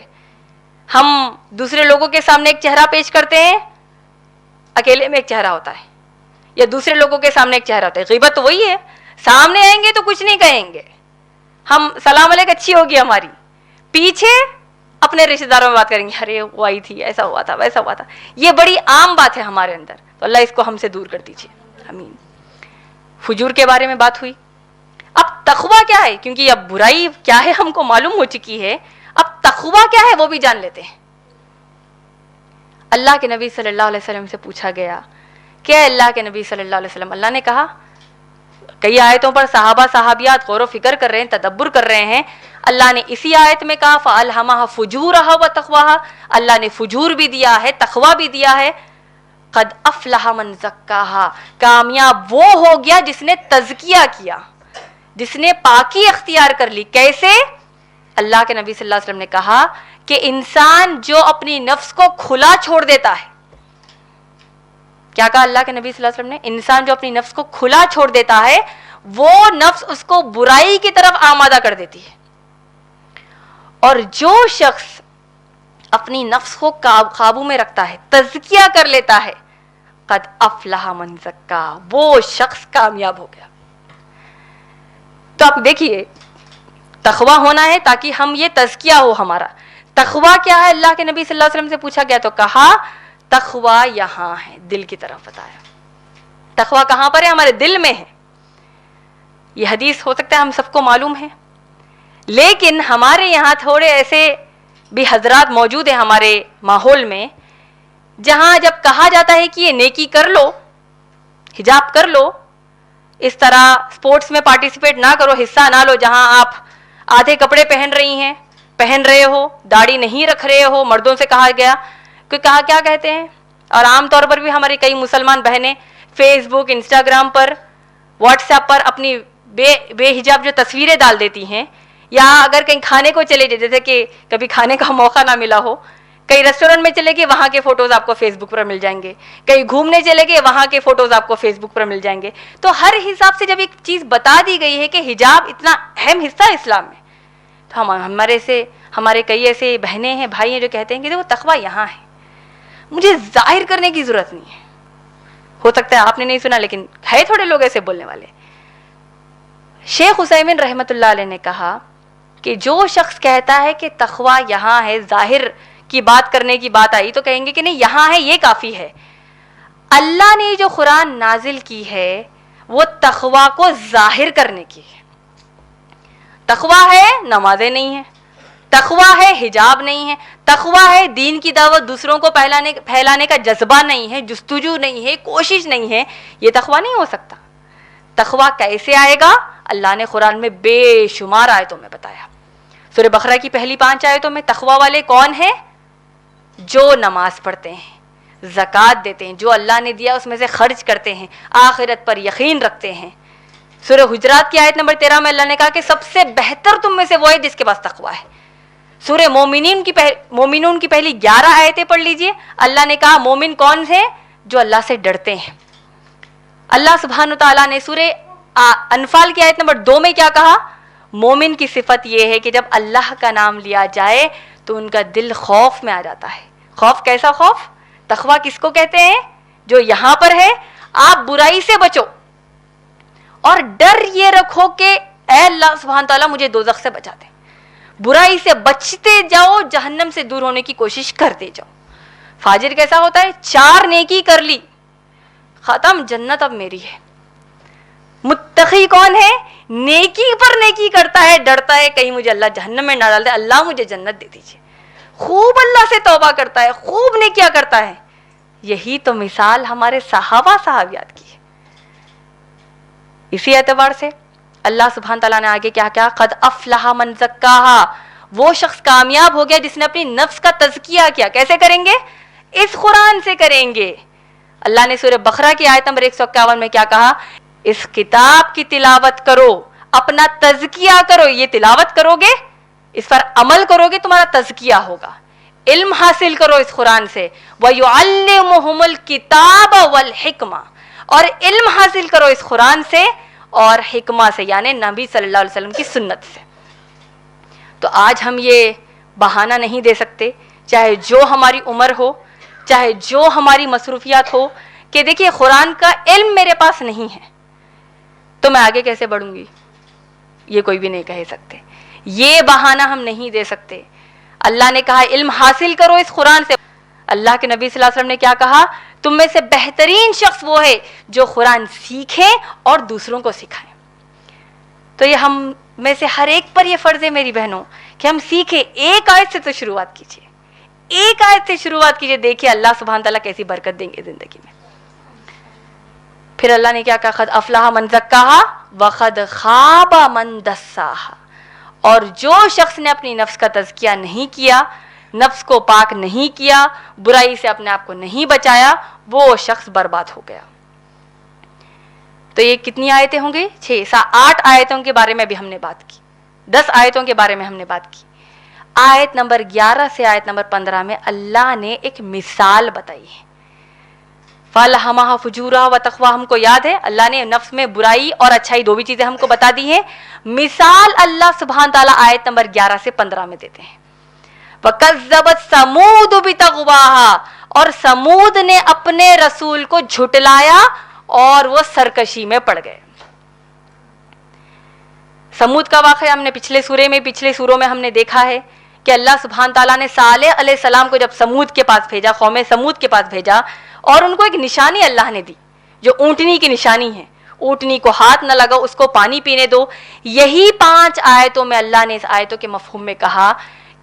ہم دوسرے لوگوں کے سامنے ایک چہرہ پیش کرتے ہیں، اکیلے میں ایک چہرہ ہوتا ہے، یا دوسرے لوگوں کے سامنے ایک چہرہ ہوتا ہے. غیبت تو وہی ہے، سامنے آئیں گے تو کچھ نہیں کہیں گے، ہم سلام علیکم اچھی ہوگی ہماری، پیچھے اپنے رشتہ داروں میں بات کریں گے، ارے وہ آئی تھی، ایسا ہوا تھا، ویسا ہوا تھا. یہ بڑی عام بات ہے ہمارے اندر، تو اللہ اس کو ہم سے دور کر دیجیے، آمین. فجور کے بارے میں بات ہوئی. اب تقویٰ کیا ہے؟ کیونکہ اب برائی کیا ہے ہم کو معلوم ہو چکی ہے، اب تقویٰ کیا ہے وہ بھی جان لیتے ہیں. اللہ کے نبی صلی اللہ علیہ وسلم سے پوچھا گیا کہ اللہ کے نبی صلی اللہ علیہ وسلم، اللہ نے کہا کئی آیتوں پر صحابہ صحابیات غور و فکر کر رہے ہیں، تدبر کر رہے ہیں. اللہ نے اسی آیت میں کہا فَأَلْهَمَهَا فُجُورَهَا وَتَقْوَاهَا، اللہ نے فجور بھی دیا ہے، تقویٰ بھی دیا ہے. قد افلح من زکاها، کامیاب وہ ہو گیا جس نے تزکیہ کیا، جس نے پاکی اختیار کر لی. کیسے؟ اللہ کے نبی صلی اللہ علیہ وسلم نے کہا کہ انسان جو اپنی نفس کو کھلا چھوڑ دیتا ہے، کیا کہا اللہ کے نبی صلی اللہ علیہ وسلم نے؟ انسان جو اپنی نفس کو کھلا چھوڑ دیتا ہے وہ نفس اس کو برائی کی طرف آمادہ کر دیتی ہے. اور جو شخص اپنی نفس کو قابو میں رکھتا ہے، تزکیہ کر لیتا ہے، قد افلح من زکا، وہ شخص کامیاب ہو گیا. تو آپ دیکھیے تقویٰ ہونا ہے تاکہ ہم یہ تزکیہ ہو ہمارا. تقویٰ کیا ہے؟ اللہ کے نبی صلی اللہ علیہ وسلم سے پوچھا گیا تو کہا تقویٰ یہاں ہے، دل کی طرف بتایا. تقویٰ کہاں پر ہے؟ ہمارے دل میں ہے. یہ حدیث ہو سکتا ہے ہم سب کو معلوم ہے، لیکن ہمارے یہاں تھوڑے ایسے بھی حضرات موجود ہیں ہمارے ماحول میں جہاں جب کہا جاتا ہے کہ یہ نیکی کر لو، حجاب کر لو، اس طرح سپورٹس میں پارٹیسپیٹ نہ کرو، حصہ نہ لو جہاں آپ آدھے کپڑے پہن رہے ہو، داڑھی نہیں رکھ رہے ہو، مردوں سے کہا گیا کہ کیا کہتے ہیں. اور عام طور پر بھی ہماری کئی مسلمان بہنیں فیس بک، انسٹاگرام پر، واٹس ایپ پر اپنی بے حجاب جو تصویریں ڈال دیتی ہیں، یا اگر کہیں کھانے کو چلے جیسے کہ کبھی کھانے کا موقع نہ ملا ہو، کئی ریسٹورینٹ میں چلے گئے وہاں کے فوٹوز آپ کو فیس بک پر مل جائیں گے، کہیں گھومنے چلے گئے وہاں کے فوٹوز آپ کو فیس بک پر مل جائیں گے. تو ہر حساب سے جب ایک چیز بتا دی گئی ہے کہ حجاب اتنا اہم حصہ ہے اسلام میں، تو ہمارے کئی ایسے بہنیں ہیں، بھائی ہیں جو کہتے ہیں کہ وہ تقویٰ یہاں ہے، مجھے ظاہر کرنے کی ضرورت نہیں ہے. ہو سکتا ہے آپ نے نہیں سنا لیکن ہے تھوڑے لوگ ایسے بولنے والے. شیخ عثیمین رحمۃ اللہ علیہ نے کہا کہ جو شخص کہتا ہے کہ تقویٰ یہاں ہے، ظاہر کی بات کرنے کی بات آئی تو کہیں گے کہ نہیں یہاں ہے، یہ کافی ہے. اللہ نے جو قرآن نازل کی ہے وہ تقویٰ کو ظاہر کرنے کی ہے. تقویٰ ہے نمازیں نہیں ہیں، تقویٰ ہے حجاب نہیں ہے، تقویٰ ہے دین کی دعوت دوسروں کو پھیلانے کا جذبہ نہیں ہے، جستجو نہیں ہے، کوشش نہیں ہے. یہ تقویٰ نہیں ہو سکتا. تقویٰ کیسے آئے گا؟ اللہ نے قرآن میں بے شمار آیتوں میں بتایا. سورہ بقرہ کی پہلی 5 آیتوں میں تقویٰ والے کون ہیں؟ جو نماز پڑھتے ہیں، زکوٰۃ دیتے ہیں، جو اللہ نے دیا اس میں سے خرچ کرتے ہیں، آخرت پر یقین رکھتے ہیں. سورہ حجرات کی آیت نمبر 13 میں اللہ نے کہا کہ سب سے بہتر تم میں سے وہ ہے جس کے پاس تقویٰ ہے. سورہ مومنون کی پہلی 11 آیتیں پڑھ لیجئے. اللہ نے کہا مومن کون ہے؟ جو اللہ سے ڈرتے ہیں. اللہ سبحانہ تعالیٰ نے سورہ انفال کی آیت نمبر 2 میں کیا کہا؟ مومن کی صفت یہ ہے کہ جب اللہ کا نام لیا جائے تو ان کا دل خوف میں آ جاتا ہے. خوف کیسا خوف؟ تقویٰ کس کو کہتے ہیں؟ جو یہاں پر ہے آپ برائی سے بچو اور ڈر یہ رکھو کہ اے اللہ سبحانہ تعالیٰ مجھے دوزخ سے بچا دے. برائی سے بچتے جاؤ، جہنم سے دور ہونے کی کوشش کرتے جاؤ. فاجر کیسا ہوتا ہے؟ 4 نیکی کر لی، ختم، جنت اب میری ہے. متقی کون ہے؟ نیکی پر نیکی کرتا ہے، ڈرتا ہے کہیں مجھے اللہ جہنم میں نہ ڈال دے، اللہ مجھے جنت دے دیجیے. خوب اللہ سے توبہ کرتا ہے، خوب نیکیاں کرتا ہے. یہی تو مثال ہمارے صحابہ صحابیات کی ہے. اسی اعتبار سے اللہ سبحانہ تعالیٰ نے آگے کیا کہا؟ قد افلح من زکاہا، وہ شخص کامیاب ہو گیا جس نے اپنی نفس کا تزکیہ کیا. کیسے کریں گے؟ اس قرآن سے کریں گے. اللہ نے سورہ بقرہ کی آیت نمبر 151 میں کیا کہا؟ اس کتاب کی تلاوت کرو، اپنا تزکیہ کرو. یہ تلاوت کرو گے، اس پر عمل کرو گے، تمہارا تزکیہ ہوگا. علم حاصل کرو اس قرآن سے. وَيُعَلِّمُهُمُ الْكِتَابَ وَالْحِكْمَةَ، اور علم حاصل کرو اس قرآن سے اور حکمہ سے، یعنی نبی صلی اللہ علیہ وسلم کی سنت سے. تو آج ہم یہ بہانہ نہیں دے سکتے، چاہے جو ہماری عمر ہو، چاہے جو ہماری مصروفیات ہو، کہ دیکھیے قرآن کا علم میرے پاس نہیں ہے تو میں آگے کیسے بڑھوں گی، یہ کوئی بھی نہیں کہہ سکتے. یہ بہانہ ہم نہیں دے سکتے. اللہ نے کہا علم حاصل کرو اس قرآن سے. اللہ کے نبی صلی اللہ علیہ وسلم نے کیا کہا؟ تم میں سے بہترین شخص وہ ہے جو قرآن سیکھے اور دوسروں کو سکھائے. تو یہ ہم میں سے ہر ایک پر یہ فرض ہے میری بہنوں کہ ہم سیکھیں. ایک آیت سے تو شروعات کیجیے، ایک آیت سے شروعات کیجیے، دیکھیے اللہ سبحانہ تعالیٰ کیسی برکت دیں گے زندگی میں. پھر اللہ نے کیا کہا؟ قد افلح من زکاہا وقد خاب من دساہا، اور جو شخص نے اپنی نفس کا تزکیہ نہیں کیا، نفس کو پاک نہیں کیا، برائی سے اپنے آپ کو نہیں بچایا، وہ شخص برباد ہو گیا۔ تو یہ کتنی آیتیں ہوں گی؟ 8 آیتوں کے بارے میں بھی ہم نے بات کی، 10 آیتوں کے بارے میں ہم نے بات کی۔ آیت نمبر 11 سے آیت نمبر 15 میں اللہ نے ایک مثال بتائی ہے۔ فَأَلْهَمَهَا فُجُورَهَا وَتَقْوَاهَا، ہم کو یاد ہے اللہ نے نفس میں برائی اور اچھائی دو بھی چیزیں ہم کو بتا دی ہیں۔ مثال اللہ سبحانہ تعالیٰ آیت نمبر 11 سے 15 میں دیتے ہیں۔ وَكَذَّبَتْ ثَمُودُ بِطَغْوَاهَا، اور سمود نے اپنے رسول کو جھٹلایا اور وہ سرکشی میں پڑ گئے۔ سمود کا واقعہ ہم نے پچھلے سوروں میں ہم نے دیکھا ہے کہ اللہ سبحانہ تعالیٰ نے صالح علیہ السلام کو جب سمود کے پاس بھیجا، قوم سمود کے پاس بھیجا، اور ان کو ایک نشانی اللہ نے دی جو اونٹنی کی نشانی ہے، اونٹنی کو ہاتھ نہ لگاؤ، اس کو پانی پینے دو۔ یہی 5 آیتوں میں اللہ نے اس آیتوں کے مفہوم میں کہا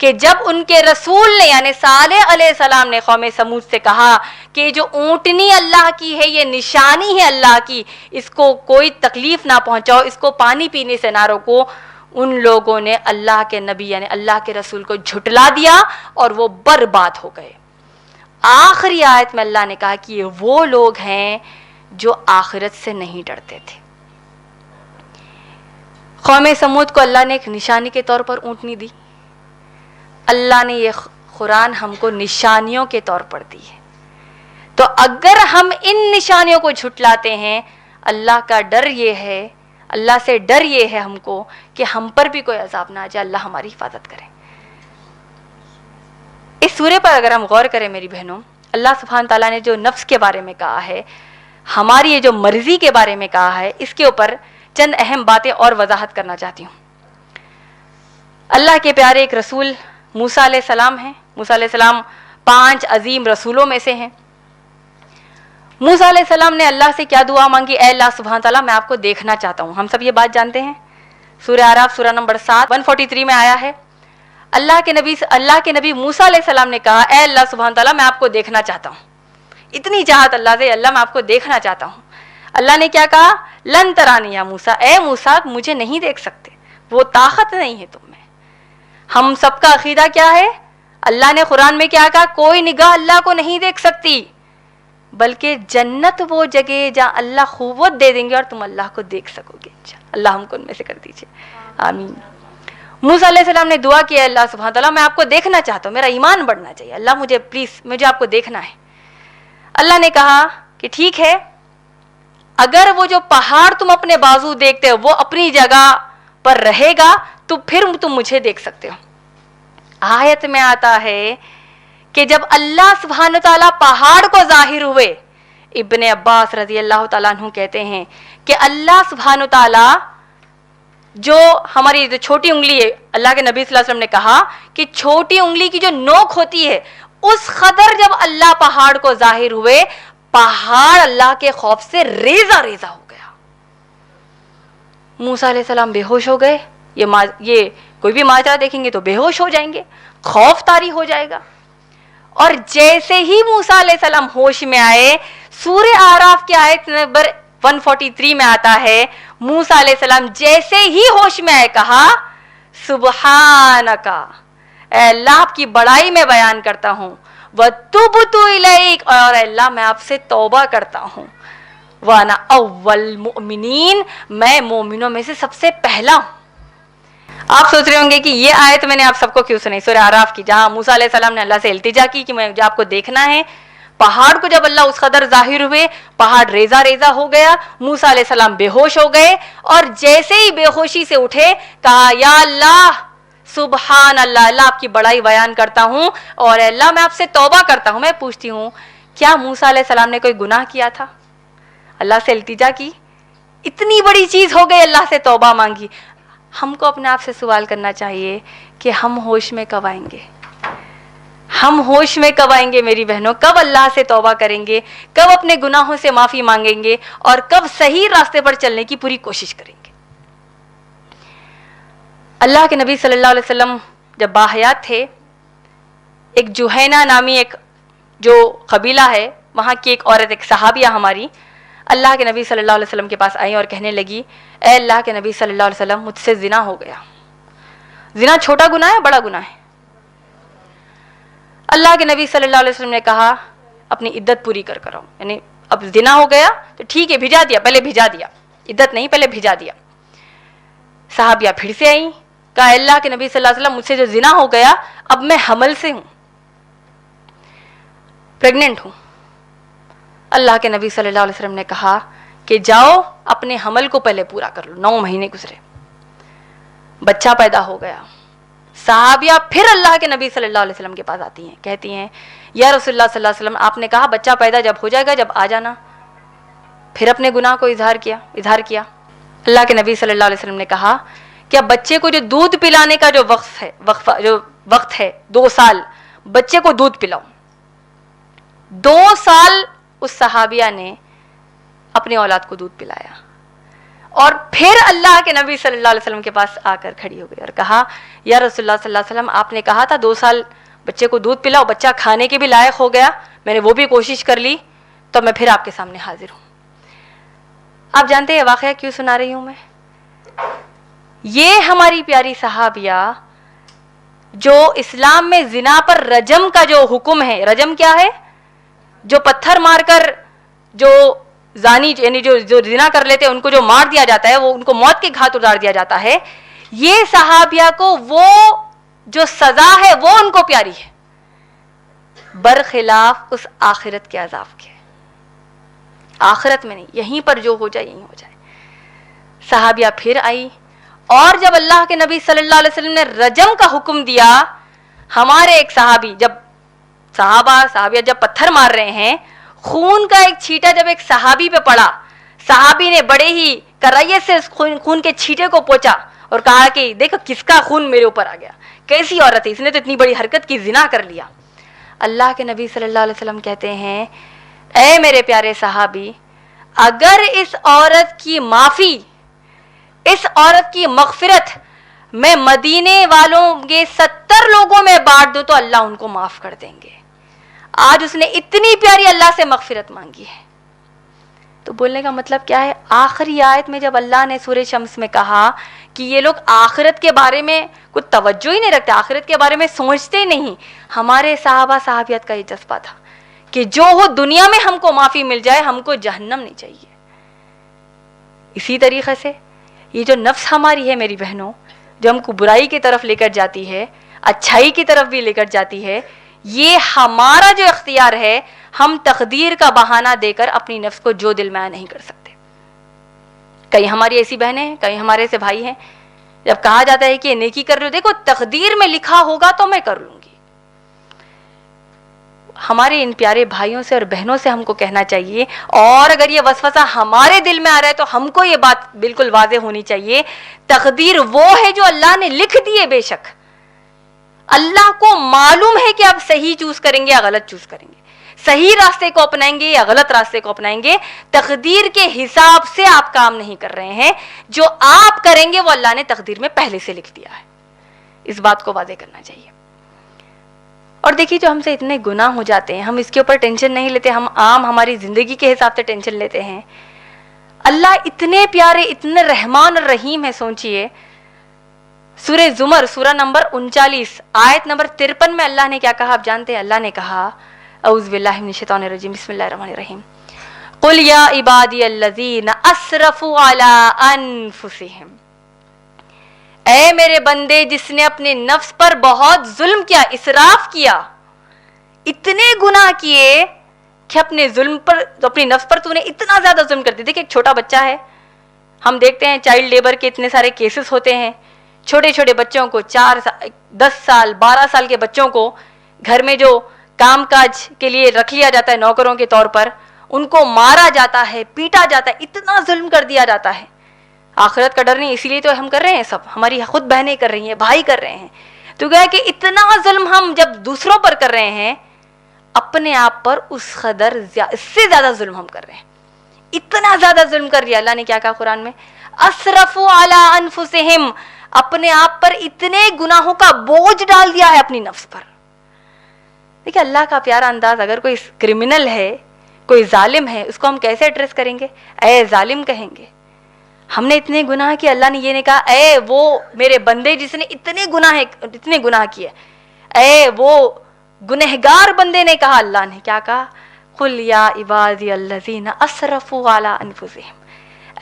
کہ جب ان کے رسول نے یعنی صالح علیہ السلام نے قوم سمود سے کہا کہ جو اونٹنی اللہ کی ہے، یہ نشانی ہے اللہ کی، اس کو کوئی تکلیف نہ پہنچاؤ، اس کو پانی پینے سے نہ روکو، ان لوگوں نے اللہ کے نبی یعنی اللہ کے رسول کو جھٹلا دیا اور وہ برباد ہو گئے۔ آخری آیت میں اللہ نے کہا کہ یہ وہ لوگ ہیں جو آخرت سے نہیں ڈرتے تھے۔ قوم سمود کو اللہ نے ایک نشانی کے طور پر اونٹنی دی، اللہ نے یہ قرآن ہم کو نشانیوں کے طور پر دی ہے۔ تو اگر ہم ان نشانیوں کو جھٹلاتے ہیں، اللہ کا ڈر یہ ہے، اللہ سے ڈر یہ ہے ہم کو کہ ہم پر بھی کوئی عذاب نہ آ جائے، اللہ ہماری حفاظت کرے۔ اس سورے پر اگر ہم غور کریں میری بہنوں، اللہ سبحانہ تعالیٰ نے جو نفس کے بارے میں کہا ہے، ہماری یہ جو مرضی کے بارے میں کہا ہے، اس کے اوپر چند اہم باتیں اور وضاحت کرنا چاہتی ہوں۔ اللہ کے پیارے ایک رسول موسیٰ علیہ السلام ہیں۔ موسیٰ علیہ السلام 5 عظیم رسولوں میں سے ہیں۔ موسیٰ علیہ السلام نے اللہ سے کیا دعا مانگی؟ اے اللہ سبحانہ تعالیٰ میں آپ کو دیکھنا چاہتا ہوں۔ ہم سب یہ بات جانتے ہیں، سورہ اعراف سورہ نمبر 7 143 میں آیا ہے۔ اللہ کے نبی موسیٰ علیہ السلام نے کہا اے اللہ سبحانہ تعالیٰ میں آپ کو دیکھنا چاہتا ہوں۔ اتنی چاہت اللہ سے، اللہ میں آپ کو دیکھنا چاہتا ہوں۔ اللہ نے کیا کہا؟ لن ترانی یا موسیٰ، اے موسیٰ مجھے نہیں دیکھ سکتے، وہ طاقت نہیں ہے تم میں۔ ہم سب کا عقیدہ کیا ہے؟ اللہ نے قرآن میں کیا کہا؟ کوئی نگاہ اللہ کو نہیں دیکھ سکتی، بلکہ جنت وہ جگہ جہاں اللہ قوت دے دیں گے اور تم اللہ کو دیکھ سکو گے انشاءاللہ۔ اللہ ہم کو ان میں سے کر دیجیے، آمین۔ موسیٰ علیہ السلام نے دعا کی، اللہ سبحانہ تعالیٰ میں آپ کو دیکھنا چاہتا ہوں، میرا ایمان بڑھنا چاہیے، اللہ مجھے پلیز مجھے آپ کو دیکھنا ہے۔ اللہ نے کہا کہ ٹھیک ہے، اگر وہ جو پہاڑ تم اپنے بازو دیکھتے ہو وہ اپنی جگہ پر رہے گا تو پھر تم مجھے دیکھ سکتے ہو۔ آیت میں آتا ہے کہ جب اللہ سبحانہ تعالیٰ پہاڑ کو ظاہر ہوئے، ابن عباس رضی اللہ تعالیٰ عنہ کہتے ہیں کہ اللہ سبحانہ تعالیٰ جو ہماری جو چھوٹی انگلی ہے، اللہ کے نبی صلی اللہ علیہ وسلم نے کہا کہ چھوٹی انگلی کی جو نوک ہوتی ہے اس قدر جب اللہ پہاڑ کو ظاہر ہوئے، پہاڑ اللہ کے خوف سے ریزہ ریزہ ہو گیا۔ موسیٰ علیہ السلام بے ہوش ہو گئے۔ یہ کوئی بھی ماجرا دیکھیں گے تو بے ہوش ہو جائیں گے، خوف طاری ہو جائے گا۔ اور جیسے ہی موسیٰ علیہ السلام ہوش میں آئے، سورہ اعراف کی آیت نمبر 143 میں آتا ہے، موسیٰ علیہ السلام جیسے ہی ہوش میں آئے کہا سبحانکا، اے اللہ آپ کی بڑائی میں بیان کرتا ہوں، وَتُبْتُ إِلَيْكَ، اور اے اللہ میں آپ سے توبہ کرتا ہوں، وَأَنَا أَوَّلُ الْمُؤْمِنِينَ، میں مومنوں میں سے سب سے پہلا ہوں۔ آپ سوچ رہے ہوں گے کہ یہ آیت میں نے آپ سب کو کیوں سنائی، سورہ اعراف کی، جہاں موسیٰ علیہ السلام نے اللہ سے التجا کی کہ مجھے آپ کو دیکھنا ہے۔ پہاڑ کو جب اللہ اس قدر ظاہر ہوئے، پہاڑ ریزہ ریزہ ہو گیا، موسیٰ علیہ السلام بے ہوش ہو گئے، اور جیسے ہی بے ہوشی سے اٹھے کہا یا اللہ سبحان اللہ، اللہ آپ کی بڑائی بیان کرتا ہوں، اور اللہ میں آپ سے توبہ کرتا ہوں۔ میں پوچھتی ہوں کیا موسیٰ علیہ السلام نے کوئی گناہ کیا تھا؟ اللہ سے التجا کی، اتنی بڑی چیز ہو گئی، اللہ سے توبہ مانگی۔ ہم کو اپنے آپ سے سوال کرنا چاہیے کہ ہم ہوش میں کب آئیں گے؟ ہم ہوش میں کب آئیں گے میری بہنوں؟ کب اللہ سے توبہ کریں گے؟ کب اپنے گناہوں سے معافی مانگیں گے؟ اور کب صحیح راستے پر چلنے کی پوری کوشش کریں گے؟ اللہ کے نبی صلی اللہ علیہ وسلم جب باحیات تھے، ایک جوہینہ نامی ایک جو قبیلہ ہے، وہاں کی ایک عورت، ایک صحابیہ ہماری، اللہ کے نبی صلی اللہ علیہ وسلم کے پاس آئی اور کہنے لگی اے اللہ کے نبی صلی اللہ علیہ وسلم مجھ سے زنا ہو گیا. زنا چھوٹا گناہ ہے بڑا گناہ ہے؟ اللہ کے نبی صلی اللہ علیہ وسلم نے کہا اپنی عدت پوری کر کر آؤ. یعنی اب زنا ہو گیا تو ٹھیک ہے بھیجا دیا, پہلے بھیجا دیا, عدت نہیں پہلے بھیجا دیا. صحابیہ پھر سے آئیں, کہا اللہ کے نبی صلی اللہ علیہ وسلم مجھ سے جو زنا ہو گیا اب میں حمل سے ہوں, پریگننٹ ہوں. اللہ کے نبی صلی اللہ علیہ وسلم نے کہا کہ جاؤ اپنے حمل کو پہلے پورا کر لو. 9 مہینے گزرے, بچہ پیدا ہو گیا. صحابیہ پھر اللہ کے نبی صلی اللہ علیہ وسلم کے پاس آتی ہیں, کہتی ہیں یا رسول اللہ صلی اللہ علیہ وسلم آپ نے کہا بچہ پیدا جب ہو جائے گا جب آ جانا. پھر اپنے گناہ کو اظہار کیا. اللہ کے نبی صلی اللہ علیہ وسلم نے کہا کہ اب بچے کو جو دودھ پلانے کا جو وقت ہے 2 سال, بچے کو دودھ پلاؤ. 2 سال اس صحابیہ نے اپنی اولاد کو دودھ پلایا اور پھر اللہ کے نبی صلی اللہ علیہ وسلم کے پاس آ کر کھڑی ہو گئی اور کہا یا رسول اللہ صلی اللہ علیہ وسلم آپ نے کہا تھا 2 سال بچے کو دودھ پلاؤ, بچہ کھانے کے بھی لائق ہو گیا, میں نے وہ بھی کوشش کر لی, تو میں پھر آپ کے سامنے حاضر ہوں. آپ جانتے ہیں واقعہ کیوں سنا رہی ہوں میں؟ یہ ہماری پیاری صحابیہ جو اسلام میں زنا پر رجم کا جو حکم ہے, رجم کیا ہے؟ جو پتھر مار کر جو زانی یعنی جو زنا کر لیتے ہیں ان کو جو مار دیا جاتا ہے, وہ ان کو موت کے گھاٹ اتار دیا جاتا ہے. یہ صحابیہ کو وہ جو سزا ہے وہ ان کو پیاری ہے, برخلاف اس آخرت کے عذاب کے. آخرت میں نہیں, یہیں پر جو ہو جائے یہیں ہو جائے. صحابیہ پھر آئی اور جب اللہ کے نبی صلی اللہ علیہ وسلم نے رجم کا حکم دیا, ہمارے ایک صحابی صحابیہ جب پتھر مار رہے ہیں, خون کا ایک چھیٹا جب ایک صحابی پہ پڑا, صحابی نے بڑے ہی کرائیت سے اس خون کے چھیٹے کو پوچھا اور کہا کہ دیکھو کس کا خون میرے اوپر آ گیا, کیسی عورت ہے, اس نے تو اتنی بڑی حرکت کی, زنا کر لیا. اللہ کے نبی صلی اللہ علیہ وسلم کہتے ہیں اے میرے پیارے صحابی, اگر اس عورت کی معافی, اس عورت کی مغفرت میں مدینے والوں کے 70 لوگوں میں بانٹ دوں تو اللہ ان کو معاف کر دیں گے. آج اس نے اتنی پیاری اللہ سے مغفرت مانگی ہے. تو بولنے کا مطلب کیا ہے؟ آخری آیت میں جب اللہ نے سورہ شمس میں کہا کہ یہ لوگ آخرت کے بارے میں کچھ توجہ ہی نہیں رکھتے, آخرت کے بارے میں سوچتے نہیں, ہمارے صحابہ صحابیت کا یہ جذبہ تھا کہ جو ہو دنیا میں ہم کو معافی مل جائے, ہم کو جہنم نہیں چاہیے. اسی طریقے سے یہ جو نفس ہماری ہے میری بہنوں, جو ہم کو برائی کی طرف لے کر جاتی ہے, اچھائی کی طرف بھی لے کر جاتی ہے, یہ ہمارا جو اختیار ہے, ہم تقدیر کا بہانہ دے کر اپنی نفس کو جو دل میں آیا نہیں کر سکتے. کئی ہماری ایسی بہنیں ہیں, کئی ہمارے ایسے بھائی ہیں, جب کہا جاتا ہے کہ نیکی کر لو, دیکھو تقدیر میں لکھا ہوگا تو میں کر لوں گی. ہمارے ان پیارے بھائیوں سے اور بہنوں سے ہم کو کہنا چاہیے, اور اگر یہ وسوسہ ہمارے دل میں آ رہا ہے تو ہم کو یہ بات بالکل واضح ہونی چاہیے, تقدیر وہ ہے جو اللہ نے لکھ دی ہے. بے شک اللہ کو معلوم ہے کہ آپ صحیح چوز کریں گے یا غلط چوز کریں گے, صحیح راستے کو اپنائیں گے یا غلط راستے کو اپنائیں گے. تقدیر کے حساب سے آپ کام نہیں کر رہے ہیں, جو آپ کریں گے وہ اللہ نے تقدیر میں پہلے سے لکھ دیا ہے. اس بات کو واضح کرنا چاہیے. اور دیکھیے جو ہم سے اتنے گناہ ہو جاتے ہیں, ہم اس کے اوپر ٹینشن نہیں لیتے, ہم عام ہماری زندگی کے حساب سے ٹینشن لیتے ہیں. اللہ اتنے پیارے, اتنے رحمان اور رحیم ہے. سوچئے سورہ زمر سورہ نمبر 39 آیت نمبر 53 میں اللہ نے کیا کہا آپ جانتے ہیں؟ اللہ نے کہا اعوذ باللہ من الشیطان الرجیم, بسم اللہ الرحمن الرحیم, قل یا عبادی الذین اسرفوا علی انفسہم, اے میرے بندے جس نے اپنے نفس پر بہت ظلم کیا, اسراف کیا, اتنے گناہ کیے کہ اپنے ظلم پر, اپنی نفس پر تو نے اتنا زیادہ ظلم کر دی. دیکھیں ایک چھوٹا بچہ ہے, ہم دیکھتے ہیں چائلڈ لیبر کے اتنے سارے کیسز ہوتے ہیں. چھوٹے چھوٹے بچوں کو 10 سال 12 سال کے بچوں کو گھر میں جو کام کاج کے لیے رکھ لیا جاتا ہے نوکروں کے طور پر, ان کو مارا جاتا ہے, پیٹا جاتا ہے, اتنا ظلم کر دیا جاتا ہے. آخرت کا ڈر نہیں, اسی لیے تو ہم کر رہے ہیں, سب ہماری خود بہنیں کر رہی ہیں, بھائی کر رہے ہیں. تو گیا کہ اتنا ظلم ہم جب دوسروں پر کر رہے ہیں, اپنے آپ پر اس قدر اس سے زیادہ ظلم ہم کر رہے ہیں. اتنا زیادہ ظلم کر لیا. اللہ نے کیا کہا قرآن میں؟ اسرفوا علی انفسہم, اپنے آپ پر اتنے گناہوں کا بوجھ ڈال دیا ہے اپنی نفس پر. دیکھیں اللہ کا پیارا انداز, اگر کوئی کرمنل ہے, کوئی ظالم ہے اس کو ہم کیسے ایڈریس کریں گے؟ اے ظالم کہیں گے. ہم نے اتنے گناہ کیے، اللہ نے یہ نہیں کہا اے وہ میرے بندے جس نے اتنے گناہ کیے، اے وہ گنہگار بندے نے کہا. اللہ نے کیا کہا؟ قل یا عبادی الذین اسرفوا علی انفسہم،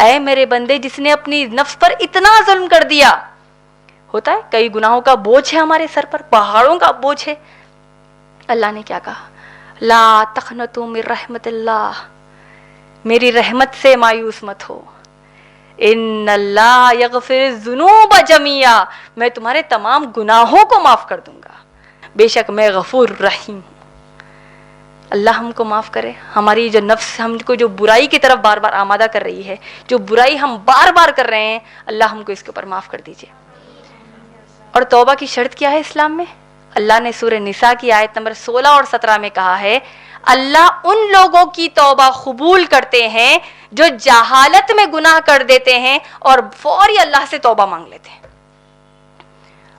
اے میرے بندے جس نے اپنی نفس پر اتنا ظلم کر دیا. ہوتا ہے کئی گناہوں کا بوجھ ہے ہمارے سر پر، پہاڑوں کا بوجھ ہے. اللہ نے کیا کہا؟ لا تقنطوا من رحمت اللہ، میری رحمت سے مایوس مت ہو. ان اللہ یغفر الذنوب جميعا، میں تمہارے تمام گناہوں کو معاف کر دوں گا، بے شک میں غفور رحیم ہوں. اللہ ہم کو معاف کرے. ہماری جو نفس ہم کو جو برائی کی طرف بار بار آمادہ کر رہی ہے، جو برائی ہم بار بار کر رہے ہیں، اللہ ہم کو اس کے اوپر معاف کر دیجیے. اور توبہ کی شرط کیا ہے اسلام میں؟ اللہ نے سورہ نساء کی آیت نمبر 16 اور 17 میں کہا ہے اللہ ان لوگوں کی توبہ قبول کرتے ہیں جو جہالت میں گناہ کر دیتے ہیں اور فوری اللہ سے توبہ مانگ لیتے ہیں.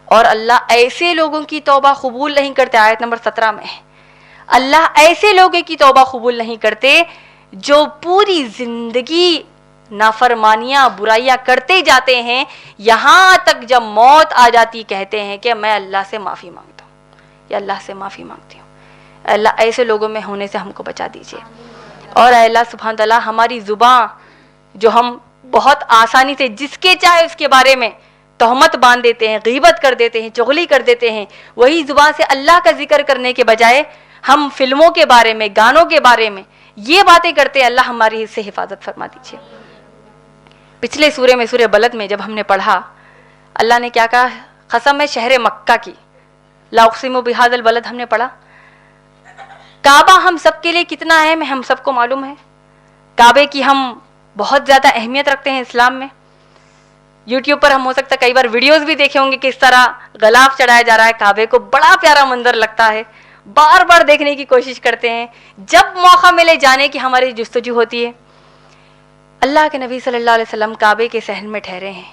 اور اللہ ایسے لوگوں کی توبہ قبول نہیں کرتے، آیت نمبر 17 میں اللہ ایسے لوگوں کی توبہ قبول نہیں کرتے جو پوری زندگی نافرمانیاں برائیاں کرتے جاتے ہیں، یہاں تک جب موت آ جاتی کہتے ہیں کہ میں اللہ سے معافی مانگتا ہوں یا اللہ سے معافی مانگتی ہوں. اللہ ایسے لوگوں میں ہونے سے ہم کو بچا دیجیے. اور اے اللہ سبحانہ تعالیٰ ہماری زبان جو ہم بہت آسانی سے جس کے چاہے اس کے بارے میں تہمت باندھ دیتے ہیں، غیبت کر دیتے ہیں، چغلی کر دیتے ہیں، وہی زبان سے اللہ کا ذکر کرنے کے بجائے ہم فلموں کے بارے میں، گانوں کے بارے میں یہ باتیں کرتے ہیں. اللہ ہماری اس سے حفاظت فرما دیجیے. پچھلے سورے میں سورہ بلد میں جب ہم نے پڑھا، اللہ نے کیا کہا؟ قسم ہے شہر مکہ کی، لا اقسم بہذا البلد ہم نے پڑھا. کعبہ ہم سب کے لیے کتنا اہم ہے ہم سب کو معلوم ہے. کعبے کی ہم بہت زیادہ اہمیت رکھتے ہیں اسلام میں. یوٹیوب پر ہم ہو سکتا ہے کئی بار ویڈیوز بھی دیکھے ہوں گے کس طرح غلاف چڑھایا جا رہا ہے کعبے کو. بڑا پیارا منظر لگتا ہے، بار بار دیکھنے کی کوشش کرتے ہیں. جب موقع ملے جانے کی ہماری جستجو ہوتی ہے. اللہ کے نبی صلی اللہ علیہ وسلم کعبے کے صحن میں ٹھہرے ہیں.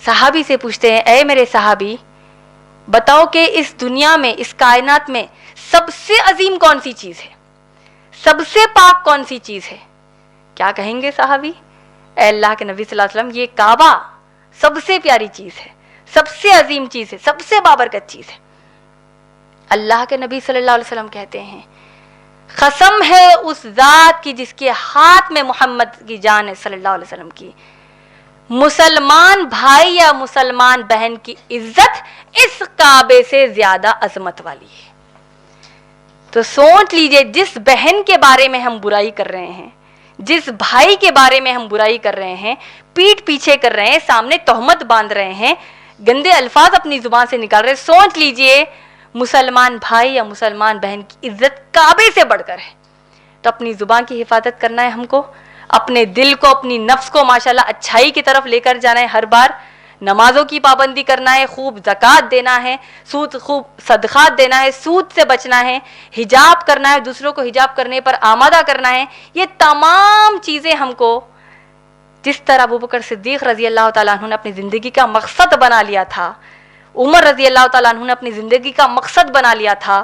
صحابی سے پوچھتے ہیں اے میرے صحابی بتاؤ کہ اس دنیا میں، اس کائنات میں سب سے عظیم کون سی چیز ہے، سب سے پاک کون سی چیز ہے؟ کیا کہیں گے صحابی؟ اے اللہ کے نبی صلی اللہ علیہ وسلم یہ کعبہ سب سے پیاری چیز ہے، سب سے عظیم چیز ہے، سب سے بابرکت چیز ہے. اللہ کے نبی صلی اللہ علیہ وسلم کہتے ہیں قسم ہے اس ذات کی جس کے ہاتھ میں محمد کی جان ہے صلی اللہ علیہ وسلم کی، مسلمان بھائی یا مسلمان بہن کی عزت اس کعبے سے زیادہ عظمت والی ہے. تو سوچ لیجئے جس بہن کے بارے میں ہم برائی کر رہے ہیں، جس بھائی کے بارے میں ہم برائی کر رہے ہیں، پیٹ پیچھے کر رہے ہیں، سامنے تہمت باندھ رہے ہیں، گندے الفاظ اپنی زبان سے نکال رہے ہیں، سوچ لیجئے مسلمان بھائی یا مسلمان بہن کی عزت کعبے سے بڑھ کر ہے. تو اپنی زبان کی حفاظت کرنا ہے ہم کو، اپنے دل کو، اپنی نفس کو ماشاءاللہ اچھائی کی طرف لے کر جانا ہے. ہر بار نمازوں کی پابندی کرنا ہے، خوب زکوٰۃ دینا ہے، خوب صدقات دینا ہے، سود سے بچنا ہے، حجاب کرنا ہے، دوسروں کو حجاب کرنے پر آمادہ کرنا ہے. یہ تمام چیزیں ہم کو جس طرح ابوبکر صدیق رضی اللہ تعالیٰ عنہ نے اپنی زندگی کا مقصد بنا لیا تھا، عمر رضی اللہ تعالیٰ عنہ نے اپنی زندگی کا مقصد بنا لیا تھا،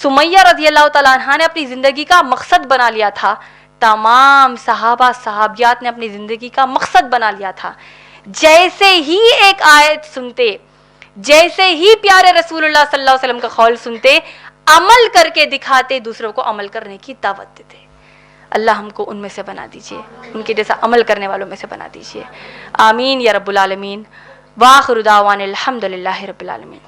سمیہ رضی اللہ تعالیٰ عنہ نے اپنی زندگی کا مقصد بنا لیا تھا، تمام صحابہ صحابیات نے اپنی زندگی کا مقصد بنا لیا تھا. جیسے ہی ایک آیت سنتے، جیسے ہی پیارے رسول اللہ صلی اللہ علیہ وسلم کا قول سنتے، عمل کر کے دکھاتے، دوسروں کو عمل کرنے کی دعوت دیتے. اللہ ہم کو ان میں سے بنا دیجیے، ان کے جیسا عمل کرنے والوں میں سے بنا دیجیے. آمین یا رب العالمین. وآخر دعوانا الحمدللہ رب العالمین.